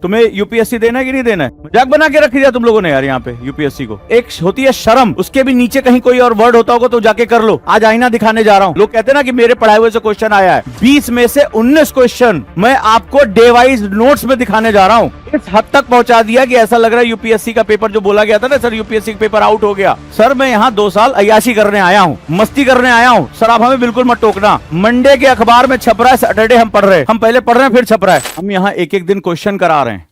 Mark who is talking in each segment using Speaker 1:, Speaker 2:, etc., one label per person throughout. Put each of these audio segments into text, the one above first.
Speaker 1: तुम्हें यूपीएससी देना है कि नहीं देना है? मजाक बना के रख दिया तुम लोगों ने यार यहाँ पे यूपीएससी को। एक होती है शर्म, उसके भी नीचे कहीं कोई और वर्ड होता होगा तो जाके कर लो। आज आईना दिखाने जा रहा हूँ। लोग कहते हैं ना कि मेरे पढ़ाए हुए से क्वेश्चन आया है, 20 में से 19 क्वेश्चन मैं आपको डे वाइज नोट्स में दिखाने जा रहा हूँ। इस हद तक पहुंचा दिया कि ऐसा लग रहा है यूपीएससी का पेपर जो बोला गया था ना, सर यूपीएससी का पेपर आउट हो गया। सर मैं यहाँ 2 साल अय्याशी करने आया हूँ, मस्ती करने आया हूँ। सर आप हमें बिल्कुल मत टोकना। मंडे के अखबार में छप रहा है, सैटरडे हम पढ़ रहे हैं, हम पहले पढ़ रहे हैं फिर छप रहा है। हम यहाँ एक एक दिन क्वेश्चन करा रहे हैं।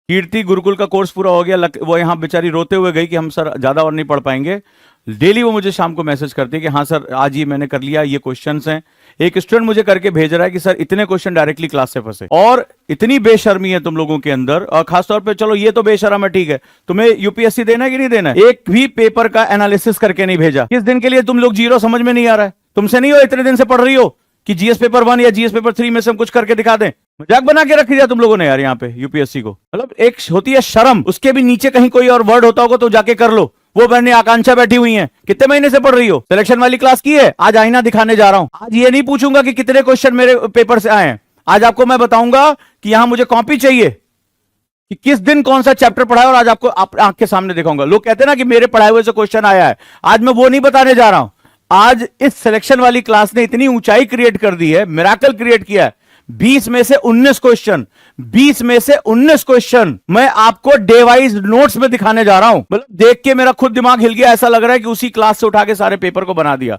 Speaker 1: कीर्ति गुरुकुल का कोर्स पूरा हो गया, वो यहाँ बेचारी रोते हुए गई कि हम सर ज्यादा और नहीं पढ़ पाएंगे। डेली वो मुझे शाम को मैसेज करती है कि हाँ सर आज ये मैंने कर लिया, ये क्वेश्चंस हैं। एक स्टूडेंट मुझे करके भेज रहा है कि सर इतने क्वेश्चन डायरेक्टली क्लास से फंसे। और इतनी बेशर्मी है तुम लोगों के अंदर, और खासतौर पे चलो ये तो बेशर्म है, ठीक है, तुम्हें यूपीएससी देना है कि नहीं देना है? एक भी पेपर का एनालिसिस करके नहीं भेजा। किस दिन के लिए तुम लोग जीरो समझ में नहीं आ रहा है? तुमसे नहीं हो, इतने दिन से पढ़ रही हो कि जीएस पेपर 1 या जीएस पेपर 3 में से हम कुछ करके दिखा दें। मजाक बना के रख दिया तुम लोगों ने यार यहाँ पे यूपीएससी को। मतलब एक होती है शर्म, उसके भी नीचे कहीं कोई और वर्ड होता होगा तो जाके कर लो। वो बहने आकांक्षा बैठी हुई हैं, कितने महीने से पढ़ रही हो? सिलेक्शन वाली क्लास की है? आज आईना दिखाने जा रहा हूं। आज ये नहीं पूछूंगा कि कितने क्वेश्चन मेरे पेपर से आए हैं। आज आपको मैं बताऊंगा कि यहां मुझे कॉपी चाहिए कि किस दिन कौन सा चैप्टर पढ़ा है, और आज आपको आंख के सामने दिखाऊंगा। लोग कहते हैं ना कि मेरे पढ़ाए हुए से क्वेश्चन आया है, आज मैं वो नहीं बताने जा रहा हूं। आज इस सिलेक्शन वाली क्लास ने इतनी ऊंचाई क्रिएट कर दी है, मिराकल क्रिएट किया है। 20 में से 19 क्वेश्चन, 20 में से 19 क्वेश्चन मैं आपको डे वाइज नोट्स में दिखाने जा रहा हूं। मतलब देख के मेरा खुद दिमाग हिल गया, ऐसा लग रहा है कि उसी क्लास से उठा के सारे पेपर को बना दिया।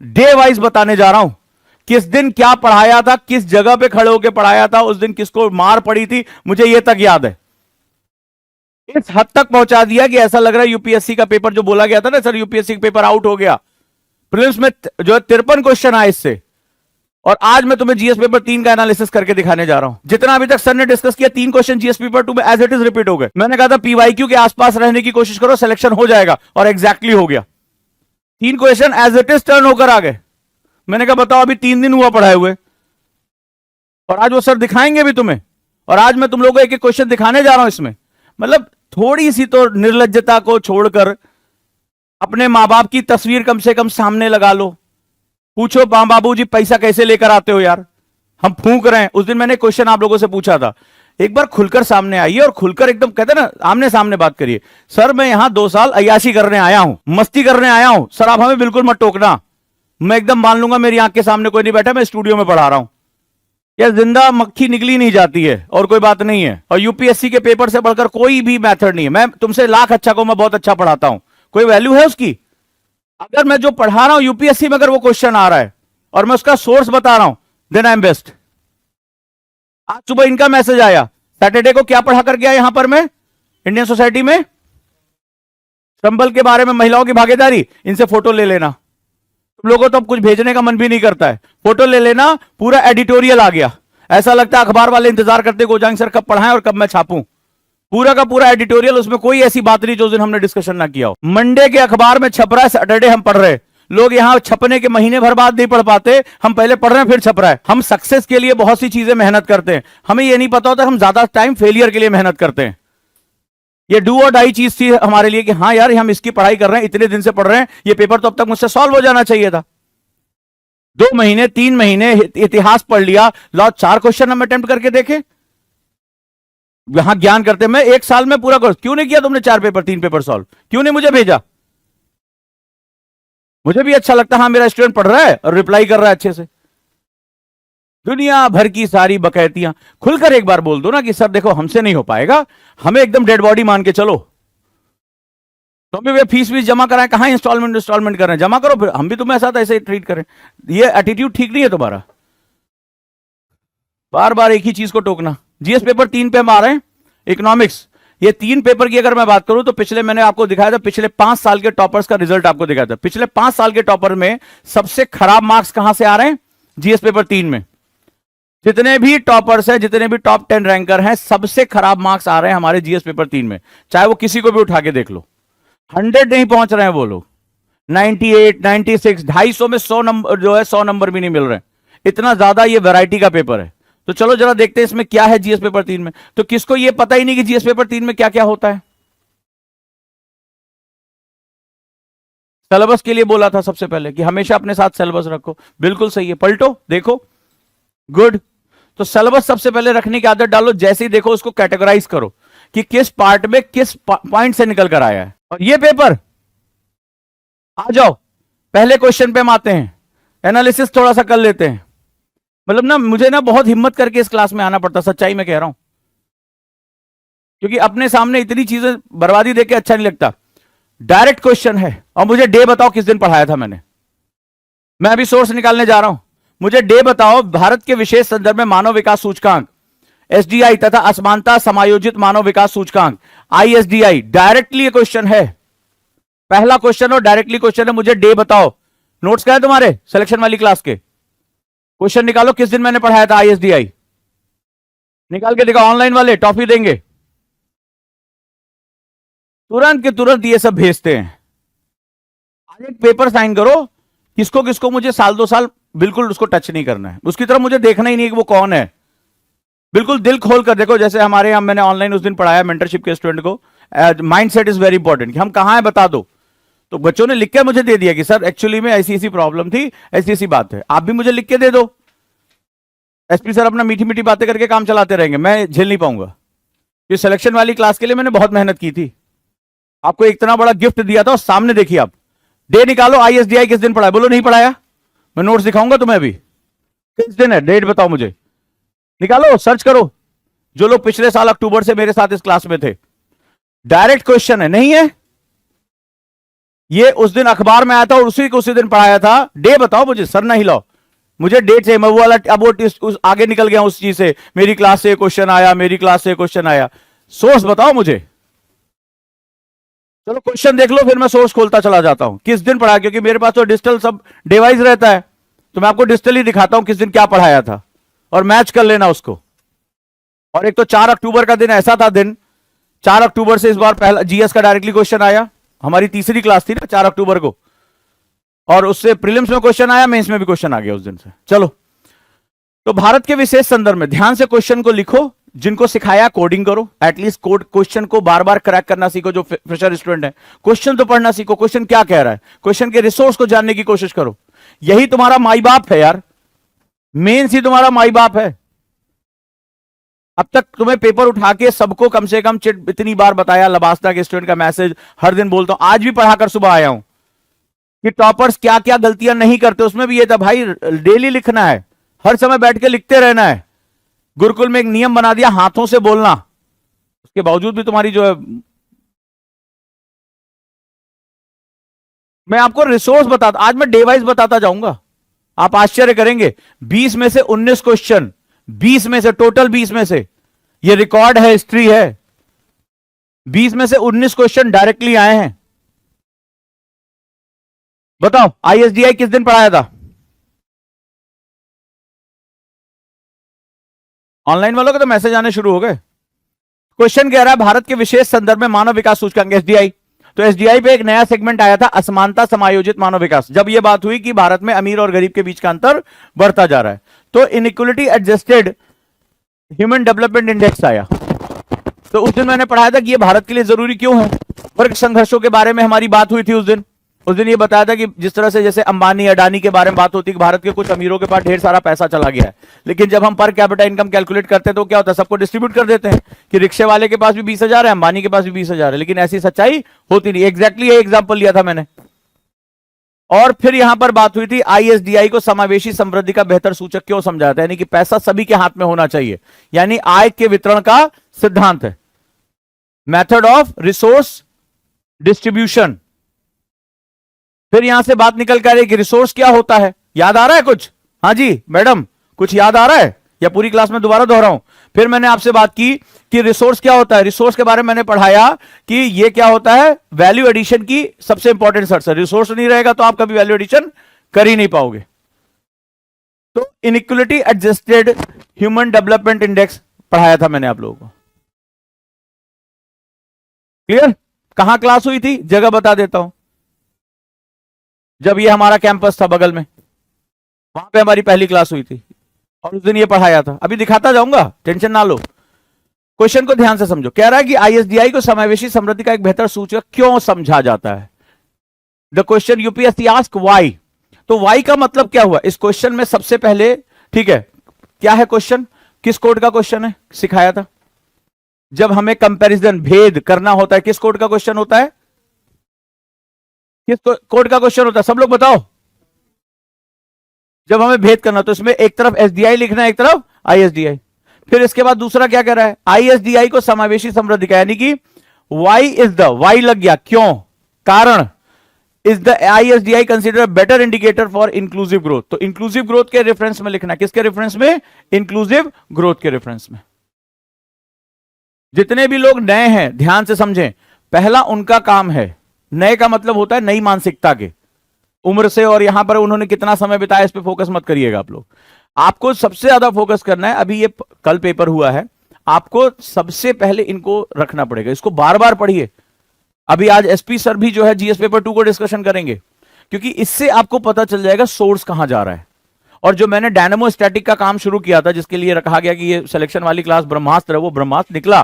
Speaker 1: डे वाइज बताने जा रहा हूं, किस दिन क्या पढ़ाया था, किस जगह पे खड़े होकर पढ़ाया था, उस दिन किसको मार पड़ी थी, मुझे यह तक याद है। इस हद तक पहुंचा दिया कि ऐसा लग रहा है यूपीएससी का पेपर जो बोला गया था ना, सर यूपीएससी का पेपर आउट हो गया। प्रीलिम्स में जो है 53 क्वेश्चन आए इससे, और आज मैं तुम्हें जीएस पेपर 3 का एनालिसिस करके दिखाने जा रहा हूं। जितना अभी तक सर ने डिस्कस किया, 3 क्वेश्चन जीएस पेपर 2 में एज इट इज रिपीट हो गए। मैंने कहा था पीवाईक्यू के आसपास रहने की कोशिश करो, सिलेक्शन हो जाएगा, और एग्जैक्टली हो गया। 3 question as it is turn होकर आ गए। मैंने कहा बताओ अभी 3 दिन हुआ पढ़ाए हुए, और आज वो सर दिखाएंगे भी तुम्हें, और आज मैं तुम लोगों को एक एक क्वेश्चन दिखाने जा रहा हूं इसमें। मतलब थोड़ी सी तो निर्लज्जता को छोड़कर अपने मां बाप की तस्वीर कम से कम सामने लगा लो। पूछो मां बाबू जी पैसा कैसे लेकर आते हो यार, हम फूंक रहे हैं। उस दिन मैंने क्वेश्चन आप लोगों से पूछा था, एक बार खुलकर सामने आइए और खुलकर एकदम कहते ना आमने सामने बात करिए। सर मैं यहां 2 साल अय्याशी करने आया हूं, मस्ती करने आया हूं। सर आप हमें बिल्कुल मत टोकना। मैं एकदम मान लूंगा मेरी आंख के सामने कोई नहीं बैठा, मैं स्टूडियो में पढ़ा रहा हूं। यह जिंदा मक्खी निकली नहीं जाती है, और कोई बात नहीं है। और यूपीएससी के पेपर से बढ़कर कोई भी मेथड नहीं है। मैं तुमसे लाख अच्छा को मैं बहुत अच्छा पढ़ाता हूं, कोई वैल्यू है उसकी? अगर मैं जो पढ़ा रहा हूं यूपीएससी में अगर वो क्वेश्चन आ रहा है और मैं उसका सोर्स बता रहा हूं, देन आई एम बेस्ट। आज सुबह इनका मैसेज आया, सैटरडे को क्या पढ़ा कर गया यहां पर मैं इंडियन सोसाइटी में, संबल के बारे में, महिलाओं की भागीदारी। इनसे फोटो ले लेना। तुम लोगों को तो अब कुछ भेजने का मन भी नहीं करता है, फोटो ले लेना। पूरा एडिटोरियल आ गया, ऐसा लगता है अखबार वाले इंतजार करते गोजांग सर कब पढ़ाएं और कब मैं छापूं। पूरा का पूरा एडिटोरियल, उसमें कोई ऐसी बात नहीं जो दिन हमने डिस्कशन ना किया हो। मंडे के अखबार में छप रहा है, सैटरडे हम पढ़ रहे हैं। लोग यहां छपने के महीने भर बाद नहीं पढ़ पाते, हम पहले पढ़ रहे हैं फिर छप रहा है। हम सक्सेस के लिए बहुत सी चीजें मेहनत करते हैं, हमें यह नहीं पता होता हम ज्यादा टाइम फेलियर के लिए मेहनत करते हैं। ये डू और डाई चीज थी हमारे लिए कि हाँ यार हम इसकी पढ़ाई कर रहे हैं, इतने दिन से पढ़ रहे हैं, ये पेपर तो अब तक मुझसे सॉल्व हो जाना चाहिए था। 2 महीने 3 महीने इतिहास पढ़ लिया, लाओ 4 क्वेश्चन हम अटेम्प्ट करके देखे। यहां ज्ञान करते, मैं 1 साल में पूरा कोर्स क्यों नहीं किया तुमने? 4 पेपर 3 पेपर सॉल्व क्यों नहीं मुझे भेजा? मुझे भी अच्छा लगता हाँ मेरा स्टूडेंट पढ़ रहा है और रिप्लाई कर रहा है अच्छे से। दुनिया भर की सारी बकैतियां खुलकर एक बार बोल दो ना कि सर देखो हमसे नहीं हो पाएगा, हमें एकदम डेड बॉडी मान के चलो। तो भी वे फीस जमा कराएं, कहां इंस्टॉलमेंट कर रहे हैं, जमा करो, फिर हम भी तुम्हें साथ ऐसे ही ट्रीट करें। ये एटीट्यूड ठीक नहीं है तुम्हारा, बार बार एक ही चीज को टोकना। जीएस पेपर 3 पे हम आ रहे हैं, इकोनॉमिक्स। ये 3 पेपर की अगर मैं बात करूं तो पिछले मैंने आपको दिखाया था, पिछले 5 साल के टॉपर्स का रिजल्ट आपको दिखाया था। पिछले 5 साल के टॉपर में सबसे खराब मार्क्स कहां से आ रहे हैं? जीएस पेपर 3 में। जितने भी टॉपर्स हैं, जितने भी टॉप 10 रैंकर हैं, सबसे खराब मार्क्स आ रहे हैं हमारे जीएस पेपर 3 में। चाहे वो किसी को भी उठा के देख लो, 100 नहीं पहुंच रहे हैं वो लोग, 98, 96, 250 में 100 नंबर जो है 100 नंबर भी नहीं मिल रहे। इतना ज्यादा ये वैरायटी का पेपर है। तो चलो जरा देखते हैं इसमें क्या है जीएस पेपर 3 में। तो किसको ये पता ही नहीं कि जीएस पेपर 3 में क्या क्या होता है? सिलेबस के लिए बोला था सबसे पहले कि हमेशा अपने साथ सिलेबस रखो, बिल्कुल सही है, पलटो देखो, गुड। तो सिलेबस सबसे पहले रखने की आदत डालो, जैसे ही देखो उसको कैटेगराइज करो कि किस पार्ट में किस पॉइंट से निकल कर आया है। और ये पेपर आ जाओ, पहले क्वेश्चन पे हम आते हैं, एनालिसिस थोड़ा सा कर लेते हैं। मतलब ना मुझे ना बहुत हिम्मत करके इस क्लास में आना पड़ता, सच्चाई में कह रहा हूं, क्योंकि अपने सामने इतनी चीजें बर्बादी देके अच्छा नहीं लगता। डायरेक्ट क्वेश्चन है, और मुझे डे बताओ किस दिन पढ़ाया था मैंने। मैं अभी सोर्स निकालने जा रहा हूं, मुझे डे बताओ। भारत के विशेष संदर्भ में मानव विकास सूचकांक एसडीआई तथा असमानता समायोजित मानव विकास सूचकांक आईएसडीआई, डायरेक्टली ये क्वेश्चन है, पहला क्वेश्चन और डायरेक्टली क्वेश्चन है। मुझे डे बताओ। नोट्स क्या है तुम्हारे सिलेक्शन वाली क्लास के? क्वेश्चन निकालो किस दिन मैंने पढ़ाया था आईएसडीआई, निकाल के दिखाओ। ऑनलाइन वाले टॉफी देंगे, तुरंत के तुरंत ये सब भेजते हैं। आज एक पेपर साइन करो, किसको किसको मुझे साल 2 साल बिल्कुल उसको टच नहीं करना है, उसकी तरफ मुझे देखना ही नहीं है कि वो कौन है। बिल्कुल दिल खोल कर देखो, जैसे हमारे यहां मैंने ऑनलाइन उस दिन पढ़ाया मेंटरशिप के स्टूडेंट को, mind set is very important, कि हम कहां है बता दो। तो बच्चों ने लिख के मुझे दे दिया कि सर एक्चुअली में ऐसी ऐसी प्रॉब्लम थी, ऐसी ऐसी बात है, आप भी मुझे लिख के दे दो। एसपी सर अपना मीठी मीठी बातें करके काम चलाते रहेंगे, मैं झेल नहीं पाऊंगा। ये सिलेक्शन वाली क्लास के लिए मैंने बहुत मेहनत की थी, आपको इतना बड़ा गिफ्ट दिया था, और सामने देखिए आप। डे निकालो, आईएसडीआई किस दिन पढ़ाया? बोलो नहीं पढ़ाया, मैं नोट्स दिखाऊंगा तुम्हें अभी। किस दिन है, डेट बताओ मुझे, निकालो, सर्च करो। जो लोग पिछले साल अक्टूबर से मेरे साथ इस क्लास में थे, डायरेक्ट क्वेश्चन है, नहीं है? ये उस दिन अखबार में आया था और उसी दिन पढ़ाया था। डे बताओ मुझे, सर ना हिलाओ, मुझे डेट चाहिए। मैं वो वाला अब वो आगे निकल गया उस चीज से, मेरी क्लास से क्वेश्चन आया, मेरी क्लास से क्वेश्चन आया। सोर्स बताओ मुझे। चलो क्वेश्चन देख लो, फिर मैं सोर्स खोलता चला जाता हूं किस दिन पढ़ाया, क्योंकि मेरे पास तो डिजिटल सब डिवाइस रहता है, तो मैं आपको डिजिटल ही दिखाता हूं किस दिन क्या पढ़ाया था, और मैच कर लेना उसको। और एक तो 4 अक्टूबर का दिन ऐसा था दिन, 4 अक्टूबर से इस बार पहला जीएस का डायरेक्टली क्वेश्चन आया। हमारी तीसरी क्लास थी ना 4 अक्टूबर को, और उससे प्रीलिम्स में क्वेश्चन आया, मेंस में भी क्वेश्चन आ गया उस दिन से। चलो, तो भारत के विशेष संदर्भ में ध्यान से क्वेश्चन को लिखो, जिनको सिखाया कोडिंग करो, एटलीस्ट कोड क्वेश्चन को बार बार क्रैक करना सीखो। जो फ्रेशर स्टूडेंट है, क्वेश्चन तो पढ़ना सीखो, क्वेश्चन क्या कह रहा है, क्वेश्चन के रिसोर्स को जानने की कोशिश करो। यही तुम्हारा माई बाप है यार, मेंस ही तुम्हारा माई बाप है। अब तक तुम्हें पेपर उठा के सबको कम से कम चिट इतनी बार बताया, लबास्ता के स्टूडेंट का मैसेज हर दिन बोलता हूं, आज भी पढ़ाकर सुबह आया हूं कि टॉपर्स क्या क्या गलतियां नहीं करते। उसमें भी ये था भाई, डेली लिखना है, हर समय बैठ के लिखते रहना है। गुरुकुल में एक नियम बना दिया, हाथों से बोलना, उसके बावजूद भी तुम्हारी जो है। मैं आपको रिसोर्स बताता, आज मैं डिवाइस बताता जाऊंगा, आप आश्चर्य करेंगे। 20 में से 19 क्वेश्चन, 20 में से, टोटल 20 में से, ये रिकॉर्ड है, हिस्ट्री है, 20 में से 19 क्वेश्चन डायरेक्टली आए हैं। बताओ आईएसडीआई किस दिन पढ़ाया था? ऑनलाइन वालों के तो मैसेज आने शुरू हो गए। क्वेश्चन कह रहा है भारत के विशेष संदर्भ में मानव विकास सूचकांक एसडीआई, तो एसडीआई पे एक नया सेगमेंट आया था, असमानता समायोजित मानव विकास। जब यह बात हुई कि भारत में अमीर और गरीब के बीच का अंतर बढ़ता जा रहा है, तो inequality adjusted human development index आया। तो उस दिन मैंने पढ़ाया था कि यह भारत के लिए जरूरी क्यों है। वर्ग संघर्षों के बारे में हमारी बात हुई थी उस दिन ये बताया था कि जिस तरह से जैसे अंबानी अडानी के बारे में बात होती है कि भारत के कुछ अमीरों के पास ढेर सारा पैसा चला गया है, लेकिन जब हम पर कैपिटा इनकम कैलकुलेट करते हैं तो क्या होता है, सबको डिस्ट्रीब्यूट कर देते हैं कि रिक्शे वाले के पास भी 20,000 है, अंबानी के पास भी 20,000 है, लेकिन ऐसी सच्चाई होती नहीं। एग्जैक्टली ये एग्जाम्पल लिया था मैंने। और फिर यहां पर बात हुई थी आईएसडीआई को समावेशी समृद्धि का बेहतर सूचक क्यों समझा था, यानी कि पैसा सभी के हाथ में होना चाहिए, यानी आय के वितरण का सिद्धांत है, मेथड ऑफ रिसोर्स डिस्ट्रीब्यूशन। फिर यहां से बात निकल कर कि रिसोर्स क्या होता है, याद आ रहा है कुछ? हाँ जी मैडम, कुछ याद आ रहा है या पूरी क्लास में दोबारा दोहराऊं? फिर मैंने आपसे बात की कि रिसोर्स क्या होता है, रिसोर्स के बारे में मैंने पढ़ाया कि ये क्या होता है, वैल्यू एडिशन की सबसे इंपॉर्टेंट सर्च है। रिसोर्स नहीं रहेगा तो आप कभी वैल्यू एडिशन कर ही नहीं पाओगे। तो inequality adjusted human development index पढ़ाया था मैंने आप लोगों को। क्लियर? कहां क्लास हुई थी, जगह बता देता हूं। जब ये हमारा कैंपस था बगल में, वहां पे हमारी पहली क्लास हुई थी, और उस दिन ये पढ़ाया था। अभी दिखाता जाऊंगा, टेंशन ना लो। क्वेश्चन को ध्यान से समझो। कह रहा है कि आईएसडीआई को समावेशी समृद्धि का एक बेहतर सूचक क्यों समझा जाता है। The question UPSC ask why. तो व्हाई का मतलब क्या हुआ इस क्वेश्चन में? सबसे पहले, ठीक है, क्या है क्वेश्चन? किस कोड का क्वेश्चन है, सिखाया था? जब हमें कंपैरिजन भेद करना होता है किस कोड का क्वेश्चन होता है? किस कोड का क्वेश्चन होता है, सब लोग बताओ। जब हमें भेद करना तो इसमें एक तरफ एसडीआई लिखना है, एक तरफ आईएसडीआई। फिर इसके बाद दूसरा क्या कह रहा है, आईएसडीआई को समावेशी समृद्धि, यानी कि वाई इज द, वाई लग गया, क्यों, कारण, is the ISDI consider better indicator for inclusive growth. तो इंक्लूसिव ग्रोथ के रेफरेंस में लिखना, किसके रेफरेंस में? इंक्लूसिव ग्रोथ के रेफरेंस में। जितने भी लोग नए हैं ध्यान से समझें, पहला उनका काम है, नए का मतलब होता है नई मानसिकता के, उम्र से, और यहां पर उन्होंने कितना समय बिताया इस पे फोकस मत करिएगा आप लोग। आपको सबसे ज्यादा फोकस करना है, अभी ये कल पेपर हुआ है, आपको सबसे पहले इनको रखना पड़ेगा, इसको बार बार पढ़िए। अभी आज एसपी सर भी जो है जीएस पेपर 2 को डिस्कशन करेंगे, क्योंकि इससे आपको पता चल जाएगा सोर्स कहां जा रहा है। और जो मैंने डायनामो स्टैटिक का काम शुरू किया था, जिसके लिए कहा गया कि ये सिलेक्शन वाली क्लास ब्रह्मास्त्र है, वो ब्रह्मास्त्र निकला।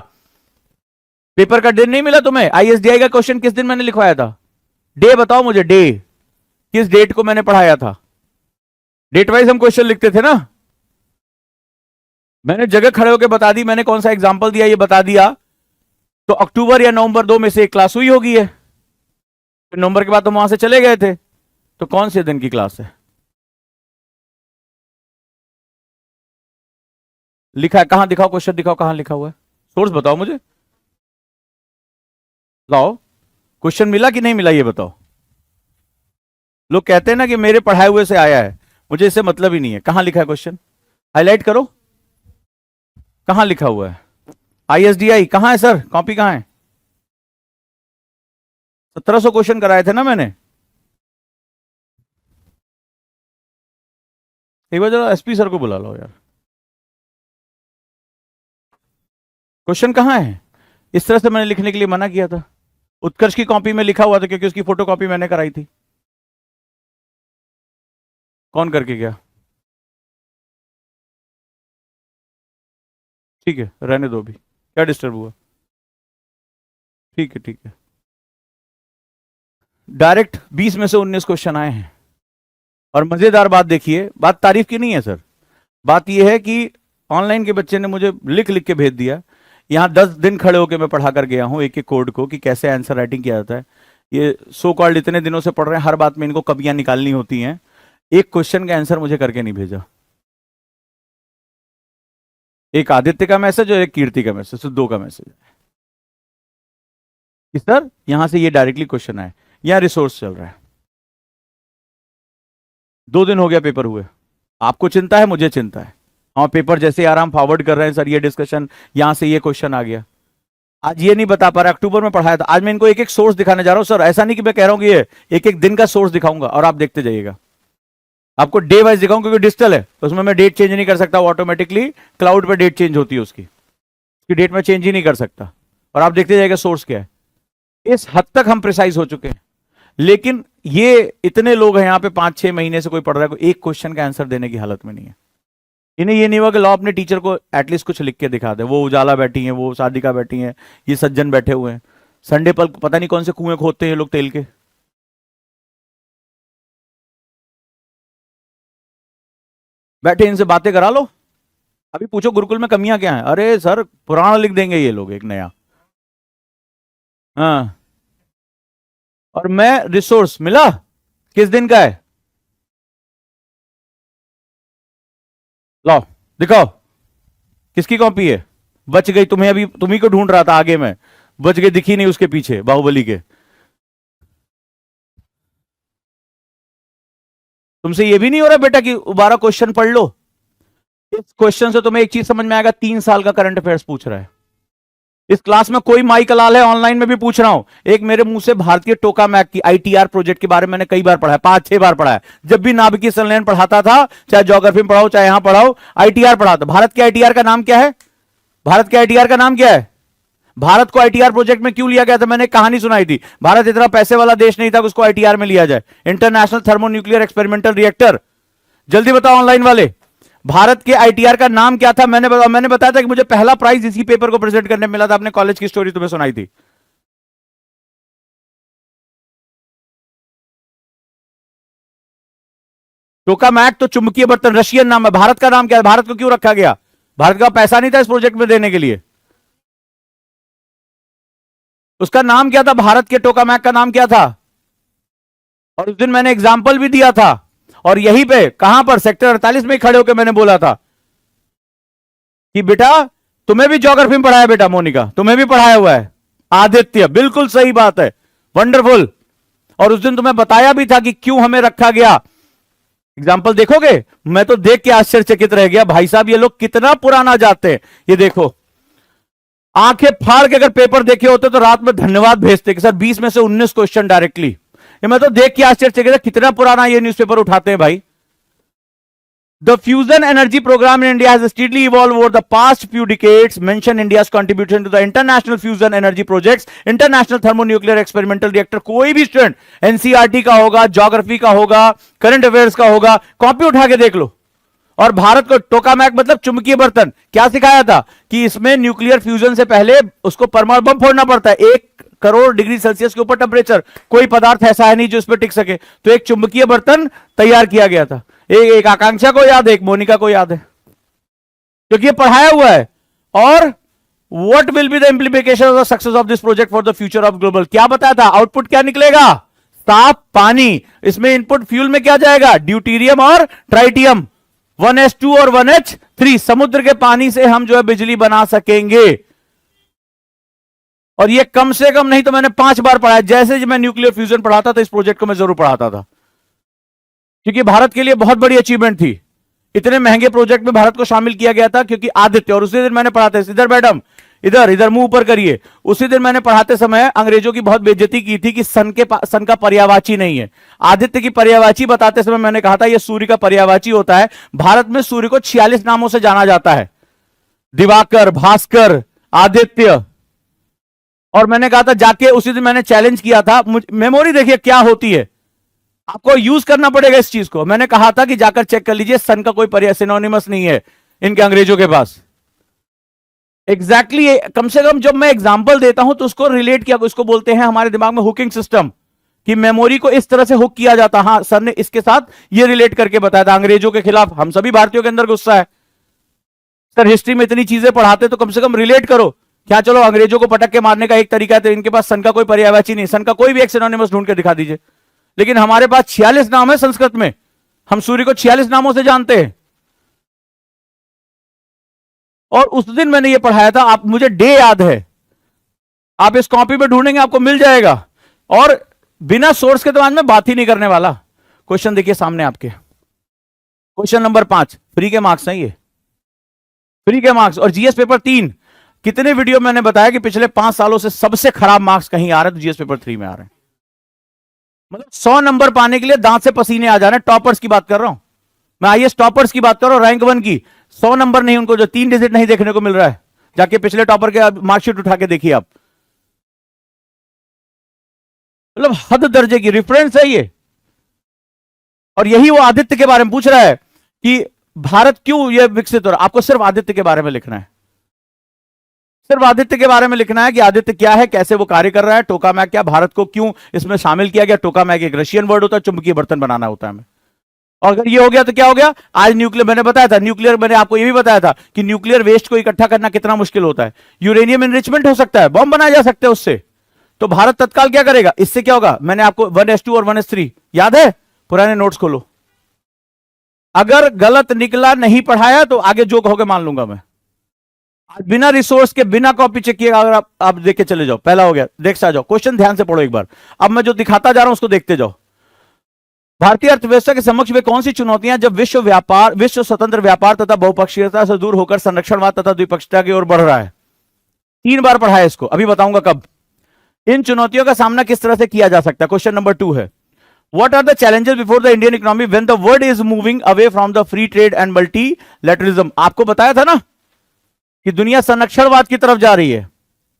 Speaker 1: पेपर का दिन नहीं मिला तुम्हें? आईएसडीआई का क्वेश्चन किस दिन मैंने लिखवाया था? डे बताओ मुझे, डे, किस डेट को मैंने पढ़ाया था? डेट वाइज हम क्वेश्चन लिखते थे ना। मैंने जगह खड़े होकर बता दी, मैंने कौन सा एग्जांपल दिया ये बता दिया, तो अक्टूबर या नवंबर 2 में से एक क्लास हुई होगी है। फिर नवंबर के बाद तो वहां से चले गए थे, तो कौन से दिन की क्लास है? लिखा है कहां, दिखाओ क्वेश्चन, दिखाओ कहां लिखा हुआ है, सोर्स बताओ मुझे, लाओ। क्वेश्चन मिला कि नहीं मिला ये बताओ। लोग कहते हैं ना कि मेरे पढ़ाए हुए से आया है, मुझे इससे मतलब ही नहीं है। कहां लिखा है क्वेश्चन, हाईलाइट करो, कहां लिखा हुआ है? आईएसडीआई कहां है सर, कॉपी कहां है? 1700 क्वेश्चन कराए थे ना मैंने। एक बार जरा एसपी सर को बुला लो यार, क्वेश्चन कहां है? इस तरह से मैंने लिखने के लिए मना किया था। उत्कर्ष की कॉपी में लिखा हुआ था, क्योंकि उसकी फोटो कॉपी मैंने कराई थी। कौन करके गया? ठीक है रहने दो, अभी क्या डिस्टर्ब हुआ? ठीक है ठीक है। डायरेक्ट 20 में से 19 क्वेश्चन आए हैं। और मजेदार बात देखिए, बात तारीफ की नहीं है सर, बात यह है कि ऑनलाइन के बच्चे ने मुझे लिख लिख के भेज दिया। यहां 10 दिन खड़े होकर मैं पढ़ा कर गया हूं एक एक कोड को, कि कैसे आंसर राइटिंग किया जाता है। ये सो कॉल्ड इतने दिनों से पढ़ रहे हैं, हर बात में इनको कमियां निकालनी होती हैं। एक क्वेश्चन का आंसर मुझे करके नहीं भेजा। एक आदित्य का मैसेज और एक कीर्ति का मैसेज, तो 2 का मैसेज कि सर यहां से ये डायरेक्टली क्वेश्चन आए, यहां रिसोर्स चल रहा है। 2 दिन हो गया पेपर हुए, आपको चिंता है, मुझे चिंता है। और पेपर जैसे आराम फॉरवर्ड कर रहे हैं सर, ये डिस्कशन, यहां से ये क्वेश्चन आ गया। आज ये नहीं बता पा रहा, अक्टूबर में पढ़ाया था, आज मैं इनको एक एक सोर्स दिखाने जा रहा हूं सर। ऐसा नहीं कि मैं कह रहा हूं कि ये एक एक दिन का सोर्स दिखाऊंगा और आप देखते जाइएगा। आपको डे वाइज दिखाऊं, क्योंकि डिजिटल है, तो उसमें मैं डेट चेंज नहीं कर सकता, वो ऑटोमेटिकली क्लाउड पर डेट चेंज होती है, उसकी डेट में चेंज ही नहीं कर सकता। और आप देखते जाइएगा सोर्स क्या है। इस हद तक हम प्रिसाइज हो चुके हैं। लेकिन ये इतने लोग हैं यहाँ पे, 5-6 महीने से कोई पढ़ रहा है, कोई एक क्वेश्चन का आंसर देने की हालत में नहीं है। इन्हें ये नहीं हुआ कि लाओ अपने टीचर को एटलीस्ट कुछ लिख के दिखा दे। वो उजाला बैठी है, वो साधिका बैठी है, ये सज्जन बैठे हुए हैं, संडे पर पता नहीं कौन से कुएं खोदते हैं ये लोग तेल के। बैठे इनसे बातें करा लो। अभी पूछो गुरुकुल में कमियां क्या हैं, अरे सर पुराण लिख देंगे ये लोग एक नया। हाँ, और मैं रिसोर्स मिला, किस दिन का है, लाओ दिखाओ, किसकी कॉपी है? बच गई तुम्हें, अभी तुम्ही को ढूंढ रहा था आगे में, बच गई, दिखी नहीं उसके पीछे बाहुबली के। तुमसे ये भी नहीं हो रहा बेटा कि दोबारा क्वेश्चन पढ़ लो? इस क्वेश्चन से तुम्हें एक चीज समझ में आएगा, 3 साल का करंट अफेयर्स पूछ रहा है। इस क्लास में कोई माई कलाल है, ऑनलाइन में भी पूछ रहा हूं। एक मेरे मुंह से भारतीय टोका मैक की आईटीआर प्रोजेक्ट के बारे में मैंने कई बार पढ़ा है, 5-6 बार पढ़ा है। जब भी नाभिकीय संलयन पढ़ाता था, चाहे ज्योग्राफी में पढ़ाओ चाहे यहां पढ़ाओ, आईटीआर पढ़ाता। भारत के आईटीआर का नाम क्या है? भारत के आईटीआर का नाम क्या है? भारत को आईटीआर प्रोजेक्ट में क्यों लिया गया था? मैंने कहानी सुनाई थी। भारत इतना पैसे वाला देश नहीं था कि उसको आईटीआर में लिया जाए, इंटरनेशनल थर्मोन्यूक्लियर एक्सपेरिमेंटल रिएक्टर। जल्दी बताओ ऑनलाइन वाले, भारत के आईटीआर का नाम क्या था? मैंने बताया था कि मुझे पहला प्राइज इसी पेपर को प्रेजेंट करने में मिला था। अपने कॉलेज की स्टोरी तुम्हें सुनाई थी। टोकामैक तो चुंबकीय बर्तन, रशियन नाम है। भारत का नाम क्या है? भारत को क्यों रखा गया? भारत का पैसा नहीं था इस प्रोजेक्ट में देने के लिए। उसका नाम क्या था? भारत के टोकामैक का नाम क्या था? और उस दिन मैंने एग्जाम्पल भी दिया था, और यहीं पे कहां पर, सेक्टर 48 में खड़े होकर मैंने बोला था कि बेटा तुम्हें भी ज्योग्राफी में पढ़ाया, बेटा मोनिका तुम्हें भी पढ़ाया हुआ है। आदित्य, बिल्कुल सही बात है, वंडरफुल। और उस दिन तुम्हें बताया भी था कि क्यों हमें रखा गया। एग्जाम्पल देखोगे? मैं तो देख के आश्चर्यचकित रह गया, भाई साहब ये लोग कितना पुराना जाते हैं। ये देखो, आंखें फाड़ के अगर पेपर देखे होते तो रात में धन्यवाद भेजते कि सर 20 में से 19 क्वेश्चन डायरेक्टली। ये मैं तो देख के आश्चर्यचकित, कितना पुराना ये न्यूज़पेपर उठाते हैं भाई। The fusion energy program in India has steadily evolved over the past few decades. Mention India's contribution to the international fusion energy projects, international thermonuclear experimental reactor. कोई भी स्टूडेंट एनसीईआरटी का होगा, ज्योग्राफी का होगा, current affairs का होगा, copy उठा के देख लो। और भारत को टोकामैक मतलब चुंबकीय बर्तन, क्या सिखाया था कि इसमें न्यूक्लियर फ्यूजन से पहले उसको परमाणु बम फोड़ना पड़ता है। 1 करोड़ डिग्री सेल्सियस के ऊपर टेम्परेचर, कोई पदार्थ ऐसा है नहीं जो इस पर टिक सके, तो एक चुंबकीय बर्तन तैयार किया गया था। एक आकांक्षा को याद है, एक मोनिका को याद है, क्योंकि ये पढ़ाया हुआ है। और what will be the implementation of the success of this project for the future of global, क्या बताया था? आउटपुट क्या निकलेगा? साफ पानी। इसमें इनपुट फ्यूल में क्या जाएगा? ड्यूटीरियम और ट्राइटियम। 1s2 और 1h3, समुद्र के पानी से हम जो है बिजली बना सकेंगे। और ये कम से कम नहीं तो मैंने 5 बार पढ़ा, जैसे मैं न्यूक्लियर फ्यूजन पढ़ाता था इस प्रोजेक्ट को मैं जरूर पढ़ाता था, क्योंकि भारत के लिए बहुत बड़ी अचीवमेंट थी। इतने महंगे प्रोजेक्ट में भारत को शामिल किया गया था क्योंकि आदित्य। और उसी दिन मैंने पढ़ाते, इधर मैडम, इधर इधर मुंह ऊपर करिए, उसी दिन मैंने पढ़ाते समय अंग्रेजों की बहुत बेइज्जती की थी कि सन का पर्यायवाची नहीं है। आदित्य की पर्यायवाची बताते समय मैंने कहा था यह सूर्य का पर्यायवाची होता है। भारत में सूर्य को 46 नामों से जाना जाता है, दिवाकर, भास्कर, आदित्य। और मैंने कहा था जाके, उसी दिन मैंने चैलेंज किया था, मेमोरी देखिए क्या होती है, आपको यूज करना पड़ेगा इस चीज को। मैंने कहा था कि जाकर चेक कर लीजिए, सन का कोई पर्याय सिनोनिमस नहीं है इनके अंग्रेजों के पास। एग्जैक्टली कम से कम जब मैं एग्जांपल देता हूं तो उसको रिलेट किया, उसको बोलते हैं हमारे दिमाग में हुकिंग सिस्टम, कि मेमोरी को इस तरह से हुक किया जाता। हाँ, सर ने इसके साथ ये रिलेट करके बताया था अंग्रेजों के खिलाफ। हम सभी भारतीयों के अंदर गुस्सा है, सर हिस्ट्री में इतनी चीजें पढ़ाते तो कम से कम रिलेट करो। क्या चलो अंग्रेजों को पटक के मारने का एक तरीका है, तो इनके पास सन का कोई पर्यायवाची नहीं, सन का कोई भी एक सिनोनिमस ढूंढ के दिखा दीजिए। लेकिन हमारे पास 46 नाम है संस्कृत में, हम सूर्य को 46 नामों से जानते हैं। और उस दिन मैंने ये पढ़ाया था, आप, मुझे डे याद है, आप इस कॉपी में ढूंढेंगे आपको मिल जाएगा। और बिना सोर्स के तो आज मैं बात ही नहीं करने वाला। क्वेश्चन देखिए सामने आपके, क्वेश्चन नंबर 5, फ्री के मार्क्स हैं ये, फ्री के मार्क्स। और जीएस पेपर 3, कितने वीडियो मैंने बताया कि पिछले 5 सालों से सबसे खराब मार्क्स कहीं आ रहे हैं तो जीएस पेपर 3 में आ रहे हैं। मतलब 100 नंबर पाने के लिए दांत से पसीने आ जा रहे हैं। टॉपर्स की बात कर रहा हूं मैं, आईएएस टॉपर्स की बात कर रहा हूं, रैंक 1 की। 100 नंबर नहीं, उनको जो 3 डिजिट नहीं देखने को मिल रहा है। जाके पिछले टॉपर के मार्कशीट उठा के देखिए आप, मतलब हद दर्जे की रेफरेंस है ये। और यही वो आदित्य के बारे में पूछ रहा है कि भारत क्यों ये विकसित हो रहा है। आपको सिर्फ आदित्य के बारे में लिखना है, सिर्फ आदित्य के बारे में लिखना है कि आदित्य क्या है, कैसे वो कार्य कर रहा है, टोकामैक क्या, भारत को क्यों इसमें शामिल किया गया। टोकामैक एक रशियन वर्ड होता है, चुंबकीय बर्तन बनाना होता है हमें। और अगर ये हो गया तो क्या हो गया? आज न्यूक्लियर, मैंने बताया था न्यूक्लियर, मैंने आपको ये भी बताया था कि न्यूक्लियर वेस्ट को इकट्ठा करना कितना मुश्किल होता है। यूरेनियम एनरिचमेंट हो सकता है, बॉम्ब बनाए जा सकते हैं उससे। तो भारत तत्काल क्या करेगा? इससे क्या होगा? मैंने आपको 1s2 और 1s3 याद है, पुराने नोट्स खोलो। अगर गलत निकला, नहीं पढ़ाया, तो आगे जो कहोगे मान लूंगा मैं। बिना रिसोर्स के, बिना कॉपी चेक किए अगर आप देख के चले जाओ, पहला हो गया, देख सा जाओ। क्वेश्चन ध्यान से पढ़ो एक बार। अब मैं जो दिखाता जा रहा हूं उसको देखते जाओ। भारतीय अर्थव्यवस्था के समक्ष वे कौन सी चुनौतियां जब विश्व स्वतंत्र व्यापार तथा बहुपक्षीयता से दूर होकर संरक्षणवाद तथा द्विपक्षीयता की ओर बढ़ रहा है। 3 बार पढ़ा है इसको, अभी बताऊंगा कब। इन चुनौतियों का सामना किस तरह से किया जा सकता है। क्वेश्चन नंबर 2 है, What are the challenges before the Indian economy when the world is moving away from the free trade and multilateralism? आपको बताया था ना कि दुनिया संरक्षणवाद की तरफ जा रही है।